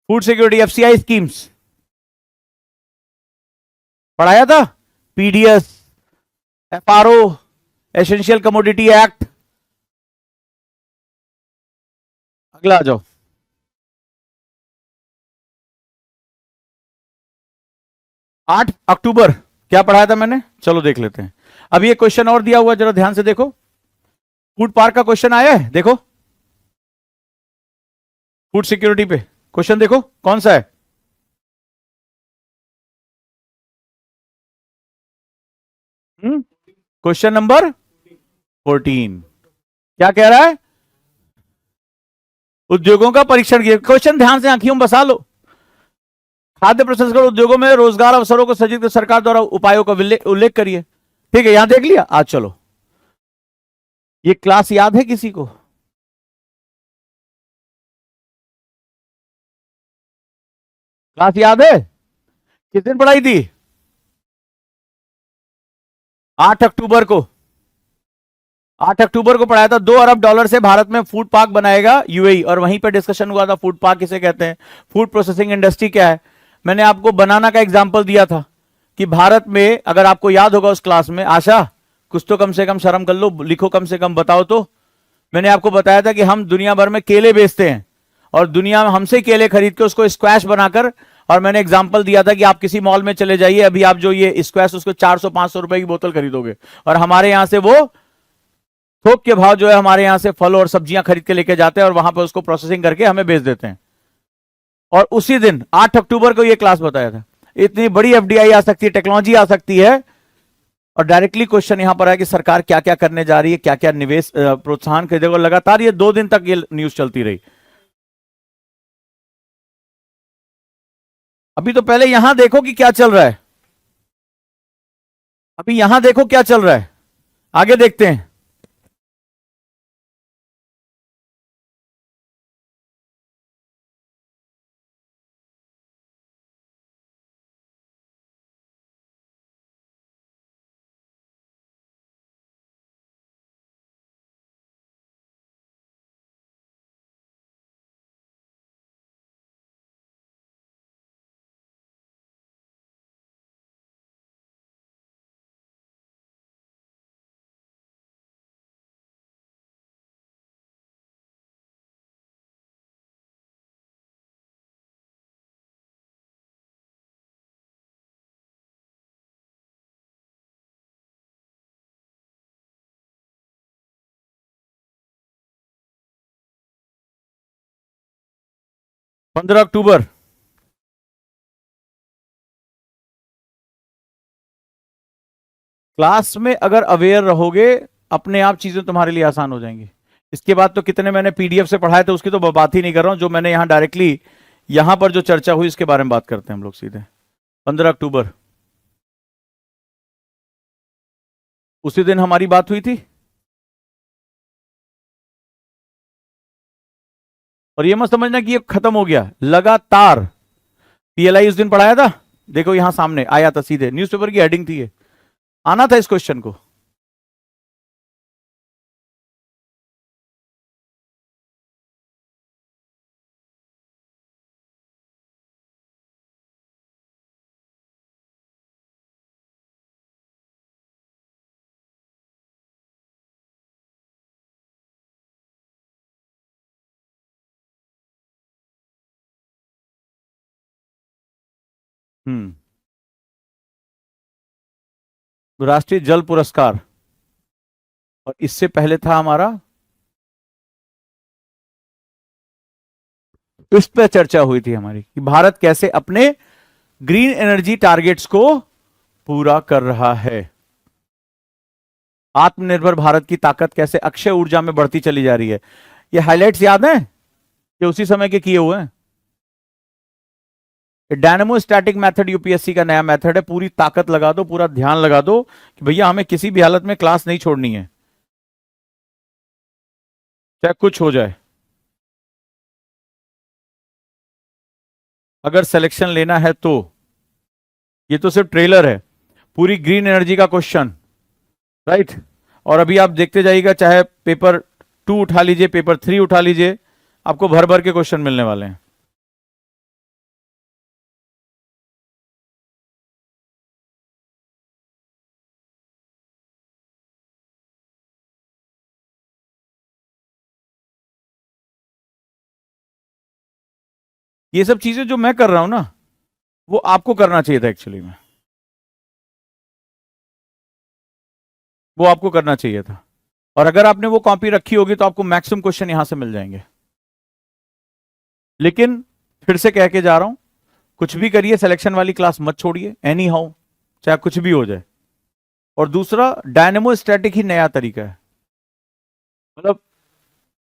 Speaker 1: फूड सिक्योरिटी, एफसीआई स्कीम्स पढ़ाया था, PDS, FRO, essential commodity act. अगला आ जाओ, 8 अक्टूबर क्या पढ़ाया था मैंने, चलो देख लेते हैं। अब ये क्वेश्चन और दिया हुआ, जरा ध्यान से देखो, फूड पार्क का क्वेश्चन आया है, देखो फूड सिक्योरिटी पे क्वेश्चन देखो कौन सा है। क्वेश्चन नंबर 14 क्या कह रहा है, उद्योगों का परीक्षण किया, क्वेश्चन ध्यान से आंखियों में बसा लो। खाद्य प्रसंस्करण उद्योगों में रोजगार अवसरों को सृजित कर सरकार द्वारा उपायों का उल्लेख करिए। ठीक है, यहां देख लिया, आज चलो, ये क्लास याद है किसी को, क्लास याद है, किस दिन पढ़ाई थी, 8 अक्टूबर को, 8 अक्टूबर को पढ़ाया था। $2 अरब से भारत में फूड पार्क बनाएगा यूएई, और वहीं पर डिस्कशन हुआ था फूड पार्क किसे कहते हैं, फूड प्रोसेसिंग इंडस्ट्री क्या है। मैंने आपको बनाना का एग्जांपल दिया था कि भारत में, अगर आपको याद होगा उस क्लास में, आशा कुछ तो कम से कम शर्म कर लो, लिखो कम से कम, बताओ तो। मैंने आपको बताया था कि हम दुनिया भर में केले बेचते हैं और दुनिया में हमसे केले खरीद के उसको स्क्वैश बनाकर, और मैंने एग्जांपल दिया था कि आप किसी मॉल में चले जाइए, अभी आप जो ये स्क्वैश उसको 400-500 रुपए की बोतल खरीदोगे, और हमारे यहां से वो थोक के भाव जो है हमारे यहां से फल और सब्जियां खरीद के लेके जाते हैं और वहां पर उसको प्रोसेसिंग करके हमें बेच देते हैं। और उसी दिन 8 अक्टूबर को यह क्लास बताया था। इतनी बड़ी एफडीआई आ सकती है, टेक्नोलॉजी आ सकती है, और डायरेक्टली क्वेश्चन यहां पर है कि सरकार क्या क्या करने जा रही है, क्या क्या निवेश प्रोत्साहन कर देगा। लगातार ये 2 दिन तक ये न्यूज चलती रही। अभी तो पहले यहां देखो कि क्या चल रहा है, अभी यहां देखो क्या चल रहा है, आगे देखते हैं। पंद्रह अक्टूबर, क्लास में अगर अवेयर रहोगे अपने आप चीजें तुम्हारे लिए आसान हो जाएंगी। इसके बाद तो कितने मैंने पीडीएफ से पढ़ाए थे उसकी तो बात ही नहीं कर रहा हूं, जो मैंने यहां डायरेक्टली यहां पर जो चर्चा हुई इसके बारे में बात करते हैं हम लोग सीधे। 15 अक्टूबर, उसी दिन हमारी बात हुई थी, और ये मत समझना कि ये खत्म हो गया, लगातार पीएलआई उस दिन पढ़ाया था, देखो यहां सामने आया था, सीधे न्यूज़पेपर की हेडिंग थी ये, आना था इस क्वेश्चन को। हम्म, राष्ट्रीय जल पुरस्कार, और इससे पहले था हमारा, इस पे चर्चा हुई थी हमारी कि भारत कैसे अपने ग्रीन एनर्जी टारगेट्स को पूरा कर रहा है, आत्मनिर्भर भारत की ताकत कैसे अक्षय ऊर्जा में बढ़ती चली जा रही है। ये हाइलाइट्स याद हैं, ये उसी समय के किए हुए हैं। डायनेमो स्टैटिक मेथड यूपीएससी का नया मेथड है, पूरी ताकत लगा दो, पूरा ध्यान लगा दो कि भैया हमें किसी भी हालत में क्लास नहीं छोड़नी है, चाहे कुछ हो जाए। अगर सिलेक्शन लेना है तो ये तो सिर्फ ट्रेलर है, पूरी ग्रीन एनर्जी का क्वेश्चन, राइट। और अभी आप देखते जाइएगा, चाहे पेपर 2 उठा लीजिए, पेपर 3 उठा लीजिए, आपको भर भर के क्वेश्चन मिलने वाले हैं। ये सब चीजें जो मैं कर रहा हूं ना, वो आपको करना चाहिए था एक्चुअली में, वो आपको करना चाहिए था। और अगर आपने वो कॉपी रखी होगी तो आपको मैक्सिमम क्वेश्चन यहां से मिल जाएंगे। लेकिन फिर से कह के जा रहा हूं, कुछ भी करिए, सिलेक्शन वाली क्लास मत छोड़िए एनी हाउ, चाहे कुछ भी हो जाए। और दूसरा, डायनेमो स्टैटिक ही नया तरीका है, मतलब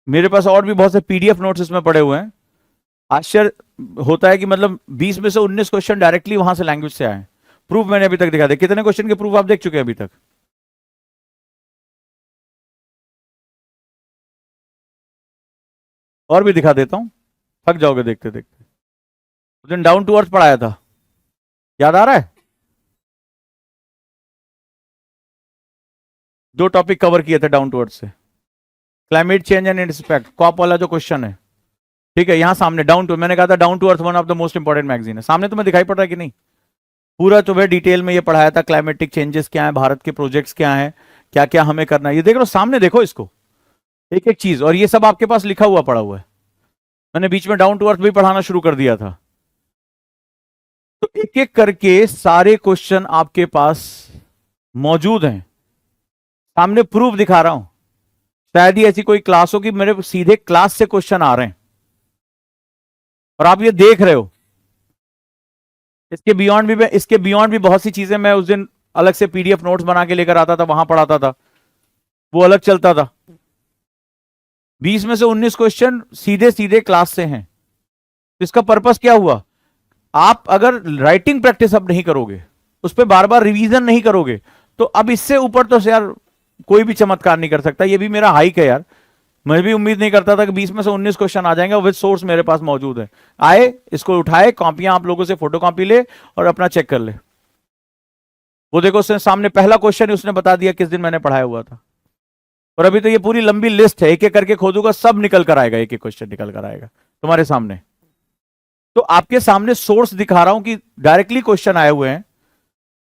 Speaker 1: मेरे पास और भी बहुत से पीडीएफ नोट्स इसमें पड़े हुए हैं। आश्चर्य होता है कि मतलब 20 में से 19 क्वेश्चन डायरेक्टली वहां से लैंग्वेज से आए। प्रूफ मैंने अभी तक दिखा दिया, कितने क्वेश्चन के प्रूफ आप देख चुके हैं अभी तक? और भी दिखा देता हूं, थक जाओगे देखते देखते। उस दिन डाउन टू अर्थ पढ़ाया था, याद आ रहा है? 2 टॉपिक कवर किए थे डाउन टू अर्थ से, climate change and its effect, COP वाला जो क्वेश्चन है, ठीक है, यहां सामने डाउन टू, मैंने कहा था down to earth one of the most important magazine है, सामने तुम्हें दिखाई पड़ रहा है कि नहीं? पूरा तुम्हें डिटेल में ये पढ़ाया था, क्लाइमेटिक चेंजेस क्या है, भारत के प्रोजेक्ट्स क्या है, क्या क्या हमें करना है, ये देख लो सामने, देखो इसको, एक एक चीज, और ये सब आपके पास लिखा हुआ पड़ा हुआ है। मैंने बीच में डाउन टू अर्थ भी पढ़ाना शुरू कर दिया था। तो एक एक करके सारे क्वेश्चन आपके पास मौजूद हैं, सामने प्रूफ दिखा रहा हूं। शायद ही ऐसी कोई क्लास हो कि मेरे सीधे क्लास से क्वेश्चन आ रहे हैं और आप ये देख रहे हो। इसके बियॉन्ड भी बहुत सी चीजें मैं उस दिन अलग से पीडीएफ नोट्स बना के लेकर आता था, वहां पढ़ाता था, वो अलग चलता था। 20 में से 19 क्वेश्चन सीधे सीधे क्लास से हैं। इसका पर्पस क्या हुआ? आप अगर राइटिंग प्रैक्टिस अब नहीं करोगे, उस पर बार बार रिवीजन नहीं करोगे, तो अब इससे ऊपर तो यार कोई भी चमत्कार नहीं कर सकता। ये भी मेरा हाइक है यार, मैं भी उम्मीद नहीं करता था कि 20 में से 19 क्वेश्चन आ जाएंगे, विद सोर्स मेरे पास मौजूद है। आए, इसको उठाए, कॉपियां आप लोगों से फोटो कॉपी ले और अपना चेक कर ले। वो देखो उसने सामने पहला क्वेश्चन ही उसने बता दिया किस दिन मैंने पढ़ाया हुआ था। और अभी तो ये पूरी लंबी लिस्ट है, एक एक करके खोदूंगा, सब निकल कर आएगा, एक एक क्वेश्चन निकल कर आएगा तुम्हारे सामने। तो आपके सामने सोर्स दिखा रहा हूं कि डायरेक्टली क्वेश्चन आए हुए हैं,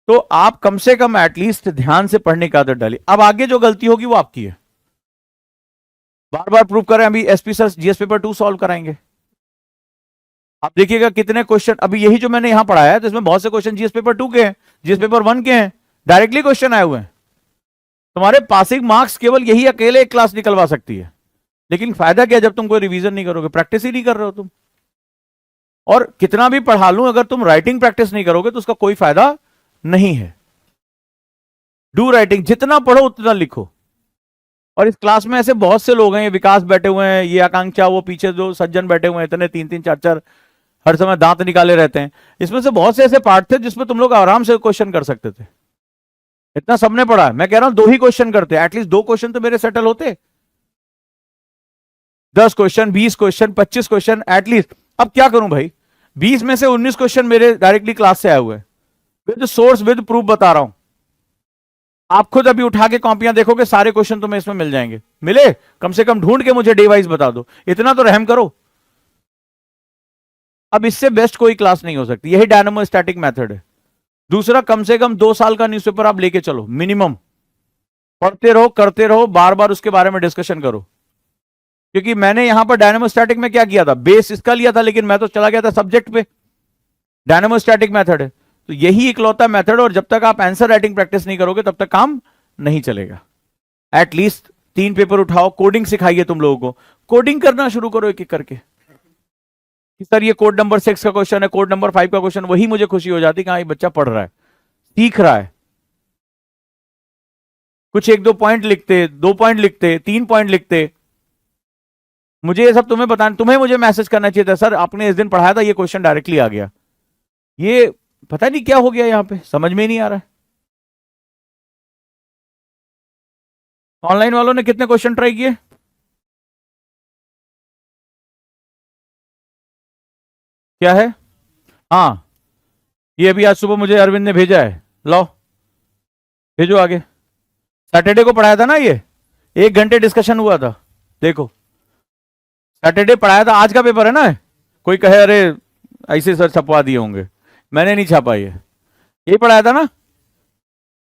Speaker 1: तो आप कम से कम एटलीस्ट ध्यान से पढ़ने की आदत डालिए। अब आगे जो गलती होगी वो आपकी है, बार बार प्रूव करें। अभी SP sir GS paper 2 solve कराएंगे, आप देखिएगा कितने क्वेश्चन। अभी यही जो मैंने यहां पढ़ाया है, तो इसमें बहुत से क्वेश्चन जीएस पेपर 2 के हैं, जीएस पेपर 1 के हैं, डायरेक्टली क्वेश्चन आए हुए हैं। तुम्हारे पासिंग मार्क्स केवल यही अकेले एक क्लास निकलवा सकती है, लेकिन फायदा क्या जब तुम कोई रिवीजन नहीं करोगे, प्रैक्टिस ही नहीं कर रहे हो तुम। और कितना भी पढ़ा लूं, अगर तुम राइटिंग प्रैक्टिस नहीं करोगे तो उसका कोई फायदा नहीं है। डू राइटिंग, जितना पढ़ो उतना लिखो। और इस क्लास में ऐसे बहुत से लोग हैं, ये विकास बैठे हुए हैं, ये आकांक्षा, वो पीछे जो सज्जन बैठे हुए हैं, इतने 3-3 4-4 हर समय दांत निकाले रहते हैं। इसमें से बहुत से ऐसे पार्ट थे जिसमें तुम लोग आराम से क्वेश्चन कर सकते थे। इतना सबने पढ़ा है, मैं कह रहा हूं 2 ही क्वेश्चन करते, एटलीस्ट 2 क्वेश्चन तो मेरे सेटल होते। 10 क्वेश्चन, 20 क्वेश्चन, 25 क्वेश्चन एटलीस्ट। अब क्या करूं भाई, 20 में से 19 क्वेश्चन मेरे डायरेक्टली क्लास से आए हुए हैं, विद सोर्स विद प्रूफ बता रहा हूं। आप खुद अभी उठा के कॉपियां देखोगे, सारे क्वेश्चन तुम्हें इसमें मिल जाएंगे। मिले, कम से कम ढूंढ के मुझे डे वाइज बता दो, इतना तो रहम करो। अब इससे बेस्ट कोई क्लास नहीं हो सकती, यही डायनामो स्टैटिक मेथड है। दूसरा, कम से कम 2 साल का न्यूज़पेपर आप लेके चलो मिनिमम, पढ़ते रहो, करते रहो, बार बार उसके बारे में डिस्कशन करो। क्योंकि मैंने यहां पर डायनामोस्टैटिक में क्या किया था, बेस इसका लिया था, लेकिन मैं तो चला गया था सब्जेक्ट पे। डायनामोस्टैटिक मेथड है, तो यही इकलौता मेथड, और जब तक आप आंसर राइटिंग प्रैक्टिस नहीं करोगे तब तक काम नहीं चलेगा। एटलीस्ट 3 पेपर उठाओ, कोडिंग सिखाइए तुम लोगों को, कोडिंग करना शुरू करो एक एक करके। कि सर ये कोड नंबर 6 का क्वेश्चन है, कोड नंबर 5 का क्वेश्चन, वही मुझे खुशी हो जाती कि हाँ ये बच्चा पढ़ रहा है, सीख रहा है। कुछ 1-2 पॉइंट लिखते, 2 पॉइंट लिखते, 3 पॉइंट लिखते। मुझे ये सब तुम्हें बताना, तुम्हें मुझे मैसेज करना चाहिए था, सर आपने इस दिन पढ़ाया था, ये क्वेश्चन डायरेक्टली आ गया। ये पता नहीं क्या हो गया यहां पे, समझ में ही नहीं आ रहा है। ऑनलाइन वालों ने कितने क्वेश्चन ट्राई किए? क्या है? हाँ, ये अभी आज सुबह मुझे अरविंद ने भेजा है, लो भेजो आगे। सैटरडे को पढ़ाया था ना ये, 1 घंटे डिस्कशन हुआ था, देखो सैटरडे पढ़ाया था। आज का पेपर है ना, कोई कहे अरे ऐसे सर छपवा दिए होंगे, मैंने नहीं छापा, ये यही पढ़ाया था ना,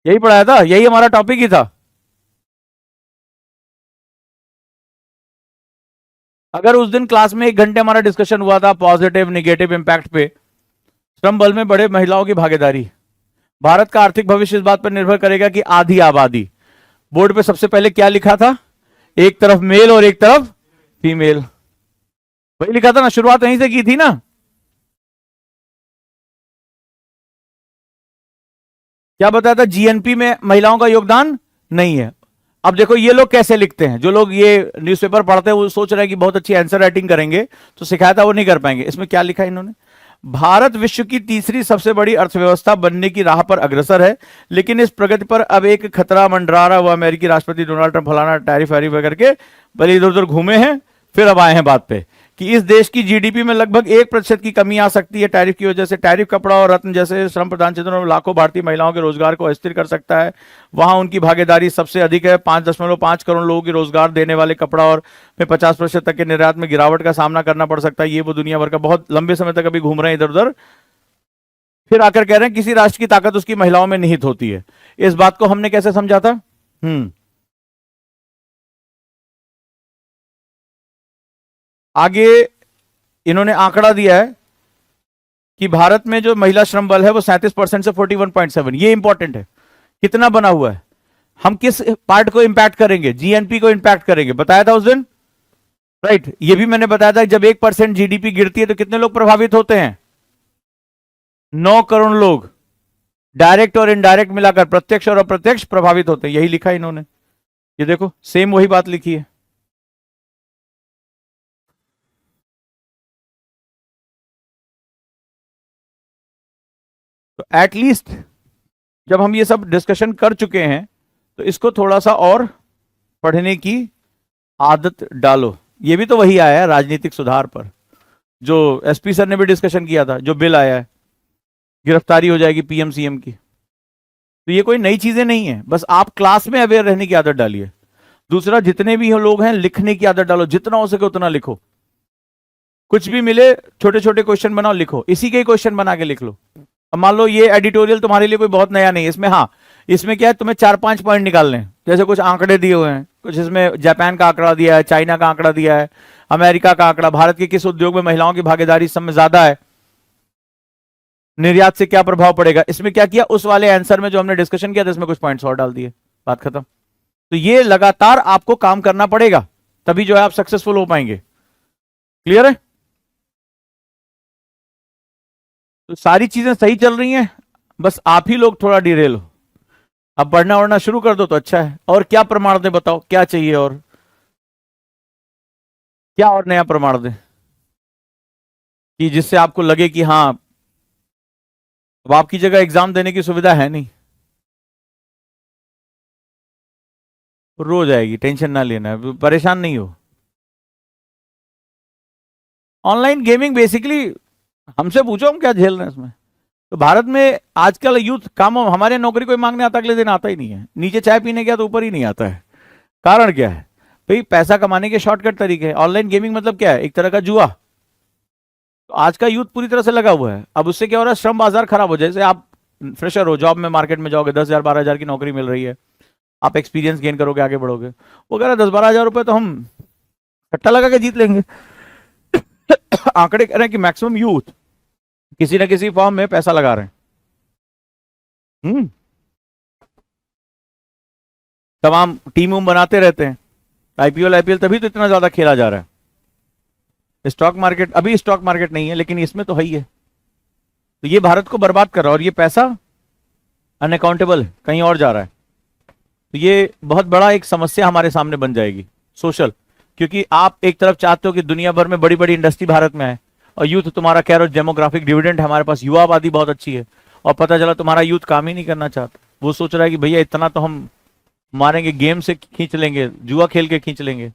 Speaker 1: यही पढ़ाया था, यही हमारा टॉपिक ही था। अगर उस दिन क्लास में 1 घंटे हमारा डिस्कशन हुआ था पॉजिटिव निगेटिव इंपैक्ट पे, श्रम बल में बड़े महिलाओं की भागीदारी, भारत का आर्थिक भविष्य इस बात पर निर्भर करेगा कि आधी आबादी, बोर्ड पे सबसे पहले क्या लिखा था, एक तरफ मेल और एक तरफ फीमेल, वही लिखा था ना, शुरुआत वहीं से की थी ना। क्या बताया था, जीएनपी में महिलाओं का योगदान नहीं है। अब देखो ये लोग कैसे लिखते हैं, जो लोग ये न्यूज़पेपर पढ़ते हैं वो सोच रहे हैं कि बहुत अच्छी आंसर राइटिंग करेंगे, तो सिखाया था वो नहीं कर पाएंगे। इसमें क्या लिखा है इन्होंने, भारत विश्व की तीसरी सबसे बड़ी अर्थव्यवस्था बनने की राह पर अग्रसर है, लेकिन इस प्रगति पर अब एक खतरा मंडरा रहा। वो अमेरिकी राष्ट्रपति डोनाल्ड ट्रंप फलाना टैरिफ वैरिफ करके पहले इधर उधर घूमे हैं, फिर अब आए हैं बात पे कि इस देश की जीडीपी में लगभग 1% की कमी आ सकती है टैरिफ की वजह से। टैरिफ कपड़ा और रत्न जैसे श्रम प्रधान क्षेत्रों में लाखों भारतीय महिलाओं के रोजगार को अस्थिर कर सकता है। वहां उनकी भागीदारी सबसे अधिक है, 5.5 करोड़ लोगों की रोजगार देने वाले कपड़ा और में 50% तक के निर्यात में गिरावट का सामना करना पड़ सकता है। ये वो दुनिया भर का बहुत लंबे समय तक अभी घूम रहे हैं इधर उधर, फिर आकर कह रहे हैं किसी राष्ट्र की ताकत उसकी महिलाओं में निहित होती है। इस बात को हमने कैसे समझा था? आगे इन्होंने आंकड़ा दिया है कि भारत में जो महिला श्रम बल है वो 37% से 41.7, ये इंपॉर्टेंट है। कितना बना हुआ है, हम किस पार्ट को इंपैक्ट करेंगे, जीएनपी को इंपैक्ट करेंगे, बताया था उस दिन, राइट। ये भी मैंने बताया था जब 1% जीडीपी गिरती है तो कितने लोग प्रभावित होते हैं, 9 करोड़ लोग, डायरेक्ट और इनडायरेक्ट मिलाकर प्रत्यक्ष और अप्रत्यक्ष प्रभावित होते हैं। यही लिखा है इन्होंने, ये देखो सेम वही बात लिखी है। तो एटलीस्ट जब हम ये सब डिस्कशन कर चुके हैं तो इसको थोड़ा सा और पढ़ने की आदत डालो। ये भी तो वही आया है राजनीतिक सुधार पर, जो एसपी सर ने भी डिस्कशन किया था, जो बिल आया है, गिरफ्तारी हो जाएगी पीएम सीएम की। तो ये कोई नई चीजें नहीं है, बस आप क्लास में अवेयर रहने की आदत डालिए। दूसरा, जितने भी लोग हैं लिखने की आदत डालो, जितना हो सके उतना लिखो। कुछ भी मिले छोटे छोटे क्वेश्चन बनाओ, लिखो, इसी के क्वेश्चन बना के लिख लो। अब मान लो ये एडिटोरियल तुम्हारे लिए कोई बहुत नया नहीं है, इसमें हाँ, इसमें क्या है, तुम्हें 4-5 पॉइंट निकालने हैं। जैसे कुछ आंकड़े दिए हुए हैं, कुछ इसमें जापान का आंकड़ा दिया है, चाइना का आंकड़ा दिया है, अमेरिका का आंकड़ा, भारत के किस उद्योग में महिलाओं की भागीदारी इस समय ज्यादा है, निर्यात से क्या प्रभाव पड़ेगा। इसमें क्या किया, उस वाले आंसर में जो हमने डिस्कशन किया था इसमें कुछ पॉइंट्स और डाल दिए, बात खत्म। तो ये लगातार आपको काम करना पड़ेगा, तभी जो है आप सक्सेसफुल हो पाएंगे। क्लियर है? तो सारी चीजें सही चल रही हैं, बस आप ही लोग थोड़ा डिरेल हो। अब पढ़ना वढ़ना शुरू कर दो तो अच्छा है। और क्या प्रमाण दें, बताओ क्या चाहिए, और क्या और नया प्रमाण दें कि जिससे आपको लगे कि हाँ, अब आपकी जगह एग्जाम देने की सुविधा है नहीं, रोज आएगी, टेंशन ना लेना, परेशान नहीं हो। ऑनलाइन गेमिंग बेसिकली हमसे पूछो हम क्या झेल रहे हैं इसमें। तो भारत में आजकल यूथ काम, हमारे नौकरी कोई मांगने आता, अगले दिन आता ही नहीं है, नीचे चाय पीने गया तो ऊपर ही नहीं आता है। कारण क्या है भाई, पैसा कमाने के शॉर्टकट तरीके हैं। ऑनलाइन गेमिंग मतलब क्या है, एक तरह का जुआ। तो आज का यूथ पूरी तरह से लगा हुआ है। अब उससे क्या हो रहा है, श्रम बाजार खराब हो जाए। जैसे आप फ्रेशर हो, जॉब में मार्केट में जाओगे, 10,000 12,000 की नौकरी मिल रही है, आप एक्सपीरियंस गेन करोगे, आगे बढ़ोगे। वो कह रहा है 10-12 हजार रुपए तो हम सट्टा लगा के जीत लेंगे। आंकड़े कह रहे हैं कि मैक्सिमम यूथ किसी ना किसी फॉर्म में पैसा लगा रहे हैं। तमाम टीम बनाते रहते हैं, आईपीएल आईपीएल, तभी तो इतना ज्यादा खेला जा रहा है। स्टॉक मार्केट, अभी स्टॉक मार्केट नहीं है लेकिन इसमें तो है ही है। तो ये भारत को बर्बाद कर रहा है, और ये पैसा अनअकाउंटेबल है, कहीं और जा रहा है। तो ये बहुत बड़ा एक समस्या हमारे सामने बन जाएगी, सोशल। क्योंकि आप एक तरफ चाहते हो कि दुनिया भर में बड़ी बड़ी इंडस्ट्री भारत में है, और यूथ तुम्हारा कह रहे हो डेमोग्राफिक डिविडेंड है हमारे पास, युवा आबादी बहुत अच्छी है, और पता चला तुम्हारा यूथ काम ही नहीं करना चाहता। वो सोच रहा है कि भैया इतना तो हम मारेंगे, गेम से खींच लेंगे, जुआ खेल के खींच लेंगे।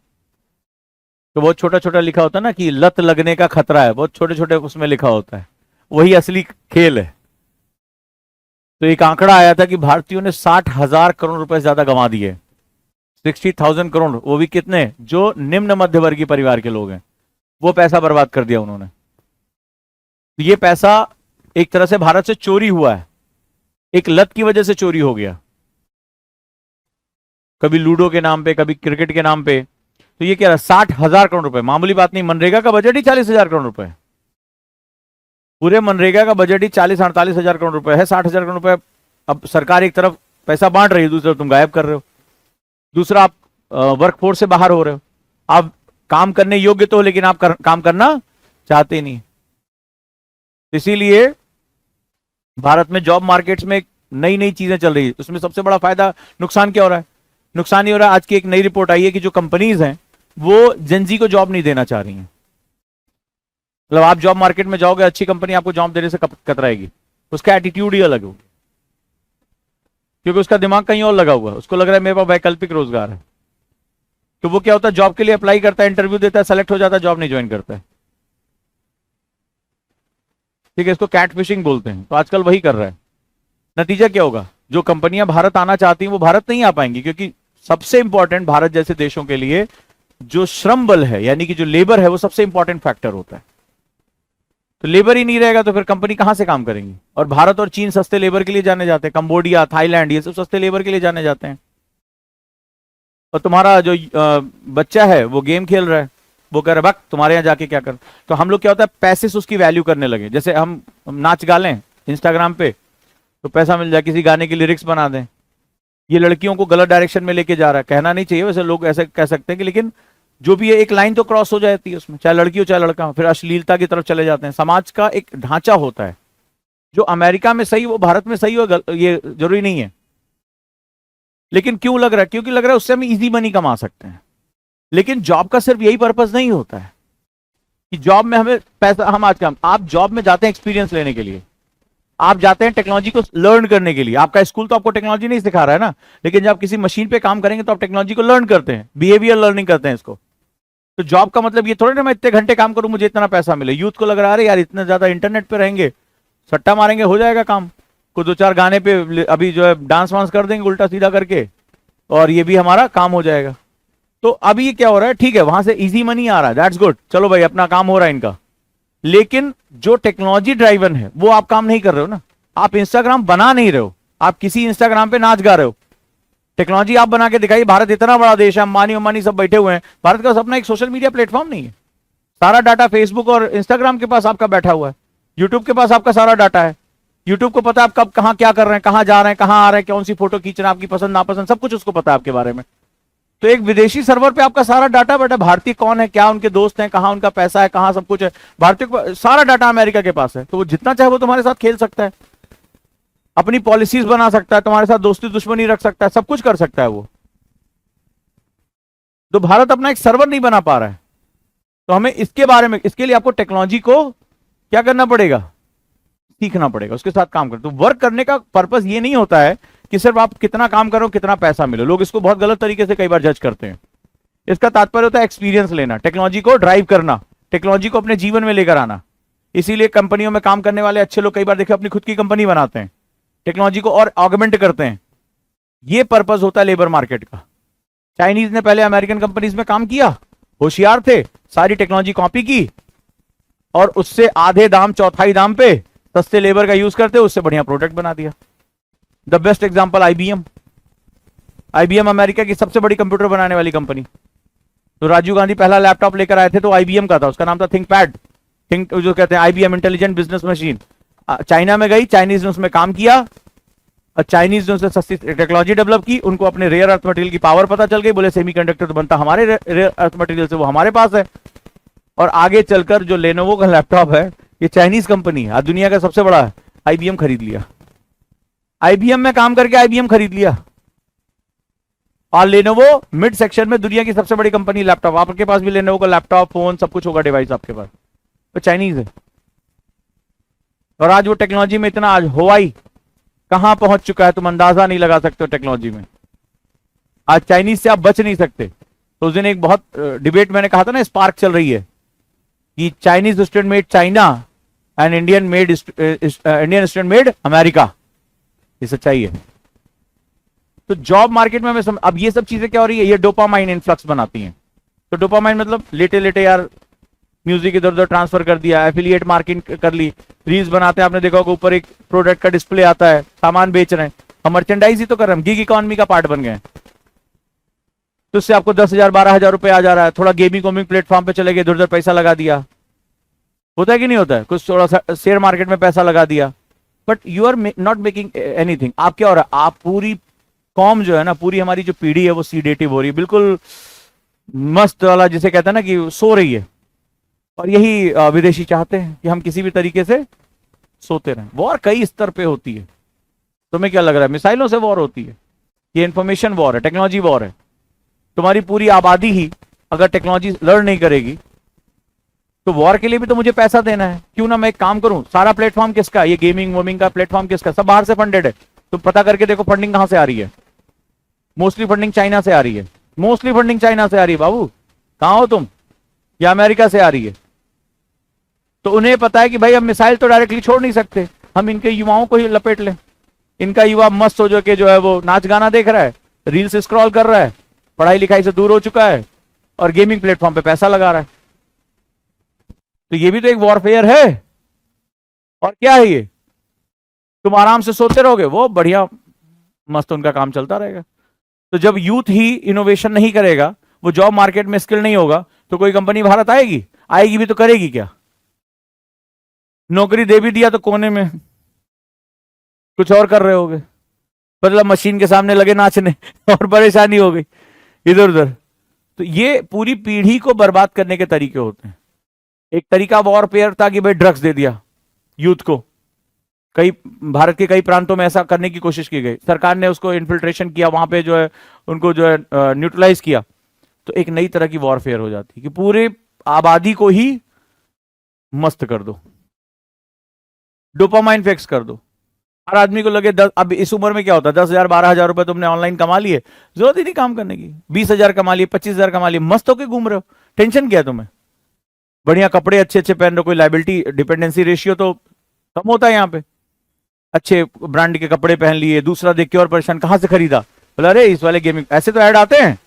Speaker 1: तो बहुत छोटा छोटा लिखा होता है ना कि लत लगने का खतरा है, बहुत छोटे छोटे उसमें लिखा होता है, वही असली खेल है। तो एक आंकड़ा आया था कि भारतीयों ने 60,000 करोड़ रुपए ज्यादा गंवा दिए, 60,000 करोड़, वो भी कितने, जो निम्न मध्यवर्गीय परिवार के लोग हैं, वो पैसा बर्बाद कर दिया उन्होंने। तो ये पैसा एक तरह से भारत से चोरी हुआ है, एक लत की वजह से चोरी हो गया, कभी लूडो के नाम पे, कभी क्रिकेट के नाम पे। तो ये क्या रहा, 60,000 करोड़ रुपए, मामूली बात नहीं। मनरेगा का बजट ही 40,000 करोड़ रुपए, पूरे मनरेगा का बजट ही 40-48 हजार करोड़ रुपए है। 60,000 करोड़ रुपए अब सरकार एक तरफ पैसा बांट रही है, दूसरी तरफ तुम गायब कर रहे हो। दूसरा, आप वर्कफोर्स से बाहर हो रहे हो, आप काम करने योग्य तो हो लेकिन आप काम करना चाहते नहीं। इसीलिए भारत में जॉब मार्केट्स में नई नई चीजें चल रही है, उसमें सबसे बड़ा फायदा, नुकसान क्या हो रहा है, नुकसान ये हो रहा है, आज की एक नई रिपोर्ट आई है कि जो कंपनीज हैं वो जेनजी को जॉब नहीं देना चाह रही हैं। मतलब आप जॉब मार्केट में जाओगे, अच्छी कंपनी आपको जॉब देने से कतराएगी, उसका एटीट्यूड ही अलग हो, क्योंकि उसका दिमाग कहीं और लगा हुआ है, उसको लग रहा है मेरे पास वैकल्पिक रोजगार है। तो वो क्या होता है, जॉब के लिए अप्लाई करता है, इंटरव्यू देता है, सेलेक्ट हो जाता है, जॉब नहीं ज्वाइन करता है। ठीक है, इसको कैट फिशिंग बोलते हैं। तो आजकल वही कर रहा है। नतीजा क्या होगा, जो कंपनियां भारत आना चाहती हैं वो भारत नहीं आ पाएंगी, क्योंकि सबसे इंपॉर्टेंट भारत जैसे देशों के लिए जो श्रम बल है, यानी कि जो लेबर है, वो सबसे इंपॉर्टेंट फैक्टर होता है। तो लेबर ही नहीं रहेगा तो फिर कंपनी कहां से काम करेंगी। और भारत और चीन सस्ते लेबर के लिए जाने जाते हैं, कंबोडिया, थाईलैंड, ये सब सस्ते लेबर के लिए जाने जाते हैं। और तुम्हारा जो बच्चा है वो गेम खेल रहा है, वो कह रहा है बक तुम्हारे यहाँ जाके क्या कर। तो हम लोग क्या होता है, पैसे से उसकी वैल्यू करने लगे। जैसे हम नाच गा लें इंस्टाग्राम पे तो पैसा मिल जाए, किसी गाने की लिरिक्स बना दें, ये लड़कियों को गलत डायरेक्शन में लेके जा रहा है। कहना नहीं चाहिए वैसे, लोग ऐसे कह सकते हैं कि, लेकिन जो भी है एक लाइन तो क्रॉस हो जाती है उसमें, चाहे लड़की हो चाहे लड़का हो, फिर अश्लीलता की तरफ चले जाते हैं। समाज का एक ढांचा होता है, जो अमेरिका में सही वो भारत में सही हो, ये जरूरी नहीं है। लेकिन क्यों लग रहा है, क्योंकि लग रहा है उससे हम इजी मनी कमा सकते हैं। लेकिन जॉब का सिर्फ यही पर्पस नहीं होता है कि जॉब में हमें पैसा, हम आज का आप जॉब में जाते हैं एक्सपीरियंस लेने के लिए, आप जाते हैं टेक्नोलॉजी को लर्न करने के लिए, आपका स्कूल तो आपको टेक्नोलॉजी नहीं सिखा रहा है ना, लेकिन जब आप किसी मशीन पे काम करेंगे तो आप टेक्नोलॉजी को लर्न करते हैं, बिहेवियर लर्निंग करते हैं इसको। तो जॉब का मतलब ये थोड़ा ना मैं इतने घंटे काम करूं मुझे इतना पैसा मिले। यूथ को लग रहा है यार इतना ज्यादा इंटरनेट पे रहेंगे, सट्टा मारेंगे, हो जाएगा काम, कुछ दो चार गाने पे अभी जो है डांस वांस कर देंगे उल्टा सीधा करके, और ये भी हमारा काम हो जाएगा। तो अभी ये क्या हो रहा है, ठीक है वहां से इजी मनी आ रहा है, दैट्स गुड, चलो भाई अपना काम हो रहा है इनका, लेकिन जो टेक्नोलॉजी ड्राइवन है वो आप काम नहीं कर रहे हो ना। आप इंस्टाग्राम बना नहीं रहे हो, आप किसी इंस्टाग्राम पे नाच गा रहे हो। टेक्नोलॉजी आप बना के दिखाइए, भारत इतना बड़ा देश है, अंबानी अंबानी सब बैठे हुए हैं, भारत का अपना एक सोशल मीडिया प्लेटफॉर्म नहीं है, सारा डाटा फेसबुक और इंस्टाग्राम के पास आपका बैठा हुआ है, यूट्यूब के पास आपका सारा डाटा है, यूट्यूब को पता है आप कब कहां क्या कर रहे हैं, कहां जा रहे हैं, कहां आ रहे हैं, कौन सी फोटो खींच रहे हैं, आपकी पसंद नापसंद सब कुछ उसको पता है आपके बारे में। तो एक विदेशी सर्वर पे आपका सारा डाटा बैठा, भारतीय कौन है, क्या उनके दोस्त हैं, कहां उनका पैसा है, कहां सब कुछ है, भारतीय को सारा डाटा अमेरिका के पास है। तो वो जितना चाहे वो तुम्हारे साथ खेल सकता है, अपनी पॉलिसीज बना सकता है, तुम्हारे साथ दोस्ती दुश्मनी रख सकता है, सब कुछ कर सकता है वो। तो भारत अपना एक सर्वर नहीं बना पा रहा है। तो हमें इसके बारे में, इसके लिए आपको टेक्नोलॉजी को क्या करना पड़ेगा, सीखना पड़ेगा, उसके साथ काम करें। तो वर्क करने का पर्पस ये नहीं होता है कि सिर्फ आप कितना काम करो कितना पैसा मिले, लोग इसको बहुत गलत तरीके से कई बार जज करते हैं। इसका तात्पर्य होता है एक्सपीरियंस लेना, टेक्नोलॉजी को ड्राइव करना, टेक्नोलॉजी को अपने जीवन में लेकर आना। इसीलिए कंपनियों में काम करने वाले अच्छे लोग कई बार देखिए अपनी खुद की कंपनी बनाते हैं, टेक्नोलॉजी को और ऑगमेंट करते हैं। ये पर्पस होता है लेबर मार्केट का। चाइनीज ने पहले अमेरिकन कंपनीज में काम किया, होशियार थे, सारी टेक्नोलॉजी कॉपी की और उससे आधे दाम चौथाई दाम पे सस्ते लेबर का यूज करते उससे बढ़िया प्रोडक्ट बना दिया। The best example IBM. IBM America की सबसे बड़ी कंप्यूटर बनाने वाली कंपनी। तो राजीव गांधी पहला लैपटॉप लेकर आए थे तो आईबीएम का था, उसका नाम था थिंकपैड, थिंक जो कहते हैं IBM intelligent business machine. China में गई, चाइनीज ने उसमें काम किया और चाइनीज ने उससे सस्ती टेक्नोलॉजी डेवलप की, उनको अपने रेयर अर्थ मटेरियल की पावर पता चल गई, बोले सेमीकंडक्टर तो बनता हमारे रेयर अर्थ मटेरियल से, वो हमारे पास है। और आगे चलकर जो लेनोवो का लैपटॉप है ये चाइनीज कंपनी है, आज दुनिया का सबसे बड़ा है, आईबीएम खरीद लिया, आईबीएम में काम करके आईबीएम खरीद लिया। और लेनोवो मिड सेक्शन में दुनिया की सबसे बड़ी कंपनी लैपटॉप, आपके पास भी लेनोवो का लैपटॉप फोन सब कुछ होगा, डिवाइस आपके पास, तो चाइनीज है। और आज वो टेक्नोलॉजी में इतना आज हवाई कहां पहुंच चुका है तुम अंदाजा नहीं लगा सकते हो टेक्नोलॉजी में। आज चाइनीज से आप बच नहीं सकते। तो उस दिन एक बहुत डिबेट मैंने कहा था ना, स्पार्क चल रही है कि Chinese student made China and Indian student made America, ये सच्चाई है। तो जॉब मार्केट में हमें अब ये सब चीजें क्या हो रही है, ये डोपामाइन इन्फ्लक्स बनाती हैं। तो डोपामाइन मतलब लेटे लेटे यार म्यूजिक इधर उधर ट्रांसफर कर दिया, एफिलिएट मार्केटिंग कर ली, रील्स बनाते हैं, आपने देखा होगा ऊपर एक प्रोडक्ट का डिस्प्ले आता है, सामान बेच रहे हैं, हम मर्चेंडाइज ही तो कर रहे हैं, गिग इकोनॉमी का पार्ट बन गए। तो उससे आपको 10,000 12,000 रुपए आ जा रहा है, थोड़ा गेमिंग वोमिंग प्लेटफॉर्म पे चले गए, इधर उधर पैसा लगा दिया, होता है कि नहीं होता है, कुछ थोड़ा सा शेयर मार्केट में पैसा लगा दिया, but you are not making anything. आप क्या हो रहा है, आप पूरी कॉम जो है ना, पूरी हमारी जो पीढ़ी है वो सीडेटिव हो रही है, बिल्कुल मस्त वाला जिसे कहते हैं ना कि सो रही है। और यही विदेशी चाहते हैं कि हम किसी भी तरीके से सोते रहें। वॉर कई स्तर पे होती है, तुम्हें क्या लग रहा है मिसाइलों से वॉर होती है, ये इंफॉर्मेशन वॉर है, टेक्नोलॉजी वॉर है। तुम्हारी पूरी आबादी ही अगर टेक्नोलॉजी लर्न नहीं करेगी तो वॉर के लिए भी तो मुझे पैसा देना है, क्यों ना मैं एक काम करूं, सारा प्लेटफॉर्म किसका, ये गेमिंग वोमिंग का प्लेटफॉर्म किसका, सब बाहर से फंडेड है। तुम पता करके देखो फंडिंग कहां से आ रही है, मोस्टली फंडिंग चाइना से आ रही है, मोस्टली फंडिंग चाइना से आ रही है। बाबू कहां हो तुम, या अमेरिका से आ रही है। तो उन्हें पता है कि भाई हम मिसाइल तो डायरेक्टली छोड़ नहीं सकते, हम इनके युवाओं को ही लपेट लें। इनका युवा मस्त हो जो कि जो है वो नाच गाना देख रहा है, रील्स स्क्रॉल कर रहा है, पढ़ाई लिखाई से दूर हो चुका है और गेमिंग प्लेटफॉर्म पे पैसा लगा रहा है। तो ये भी तो एक वॉरफेयर है। और क्या है ये, तुम आराम से सोते रहोगे, वो बढ़िया मस्त उनका काम चलता रहेगा। तो जब यूथ ही इनोवेशन नहीं करेगा, वो जॉब मार्केट में स्किल नहीं होगा, तो कोई कंपनी भारत आएगी, आएगी भी तो करेगी क्या। नौकरी दे भी दिया तो कोने में कुछ और कर रहे होगे, मतलब मशीन के सामने लगे नाचने और परेशानी हो गई इधर उधर। तो ये पूरी पीढ़ी को बर्बाद करने के तरीके होते हैं। एक तरीका वॉरफेयर था कि भाई ड्रग्स दे दिया यूथ को, कई भारत के कई प्रांतों में ऐसा करने की कोशिश की गई, सरकार ने उसको इन्फिल्ट्रेशन किया, वहां पे जो है उनको जो है न्यूट्रलाइज किया। तो एक नई तरह की वॉरफेयर हो जाती है कि पूरे आबादी को ही मस्त कर दो, डोपामाइन फिक्स कर दो। हर आदमी को लगे 10, अब इस उम्र में क्या होता है, 10,000 12,000 रुपए तुमने ऑनलाइन कमा लिए, जरूरत ही नहीं काम करने की, 20,000 कमा लिए, 25,000 कमा लिए, मस्त होके घूम रहे हो, टेंशन क्या है तुम्हें, बढ़िया कपड़े अच्छे अच्छे पहन रहे हो, कोई लाइबिलिटी डिपेंडेंसी रेशियो तो कम होता है यहाँ पे, अच्छे ब्रांड के कपड़े पहन लिए, दूसरा देख के और परेशान, कहां से खरीदा, बोला अरे इस वाले गेमिंग, ऐसे तो ऐड आते हैं,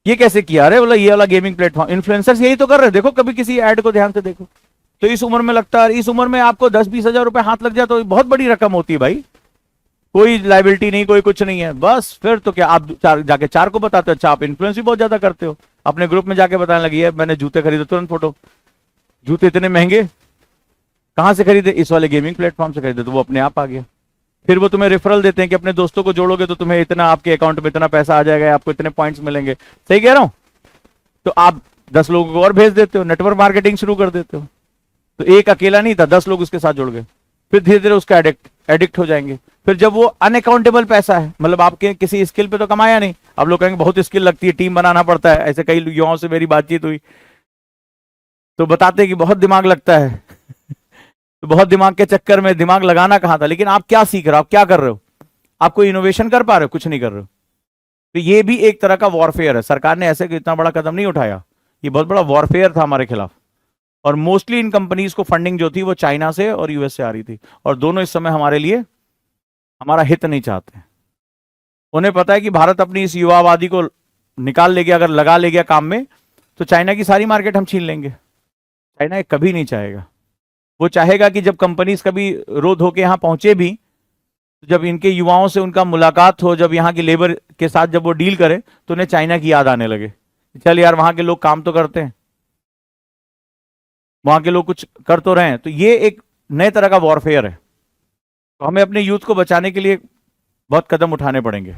Speaker 1: ये कैसे किया, अरे बोला ये वाला गेमिंग प्लेटफॉर्म, इन्फ्लुएंसर्स यही तो कर रहे हैं, देखो कभी किसी ऐड को ध्यान से देखो। तो इस उम्र में लगता है, इस उम्र में आपको 10-20 हजार रुपए हाथ लग जाए तो बहुत बड़ी रकम होती है भाई, कोई लाइबिलिटी नहीं, कोई कुछ नहीं है, बस फिर तो क्या आप जाके 4 को बताते हो, अच्छा आप इन्फ्लुएंस भी बहुत ज्यादा करते हो, अपने ग्रुप में जाके बताने लगी है मैंने जूते खरीदे, तुरंत फोटो, जूते इतने महंगे, कहां से खरीदे, इस वाले गेमिंग प्लेटफॉर्म से खरीदे, तो वो अपने आप आ गया। फिर वो तुम्हें रेफरल देते हैं कि अपने दोस्तों को जोड़ोगे तो तुम्हें इतना, आपके अकाउंट में इतना पैसा आ जाएगा, आपको इतने पॉइंट्स मिलेंगे, सही कह रहा हूं, तो आप 10 लोगों को और भेज देते हो, नेटवर्क मार्केटिंग शुरू कर देते हो, तो एक अकेला नहीं था, 10 लोग उसके साथ जुड़ गए, फिर धीरे धीरे उसका एडिक्ट हो जाएंगे। फिर जब वो अनअकाउंटेबल पैसा है, मतलब आपके किसी स्किल पे तो कमाया नहीं, आप लोग कहेंगे बहुत स्किल लगती है, टीम बनाना पड़ता है, ऐसे कई युवाओं से मेरी बातचीत हुई तो बताते हैं कि बहुत दिमाग लगता है तो बहुत दिमाग के चक्कर में दिमाग लगाना कहाँ था, लेकिन आप क्या सीख रहे हो, आप क्या कर रहे हो, आप कोई इनोवेशन कर पा रहे हो, कुछ नहीं कर रहे हो। तो ये भी एक तरह का वॉरफेयर है, सरकार ने ऐसे इतना बड़ा कदम नहीं उठाया, ये बहुत बड़ा वॉरफेयर था हमारे खिलाफ। और मोस्टली इन कंपनीज को फंडिंग जो थी वो चाइना से और यूएस से आ रही थी, और दोनों इस समय हमारे लिए हमारा हित नहीं चाहते। उन्हें पता है कि भारत अपनी इस युवावादी को निकाल ले गया, अगर लगा ले गया काम में, तो चाइना की सारी मार्केट हम छीन लेंगे। चाइना ये कभी नहीं चाहेगा, वो चाहेगा कि जब कंपनीज कभी रो धो के यहाँ पहुंचे भी, तो जब इनके युवाओं से उनका मुलाकात हो, जब यहाँ की लेबर के साथ जब वो डील करे, तो उन्हें चाइना की याद आने लगे, चल यार वहां के लोग काम तो करते हैं, वहां के लोग कुछ कर तो रहे हैं। तो ये एक नए तरह का वॉरफेयर है, तो हमें अपने यूथ को बचाने के लिए बहुत कदम उठाने पड़ेंगे।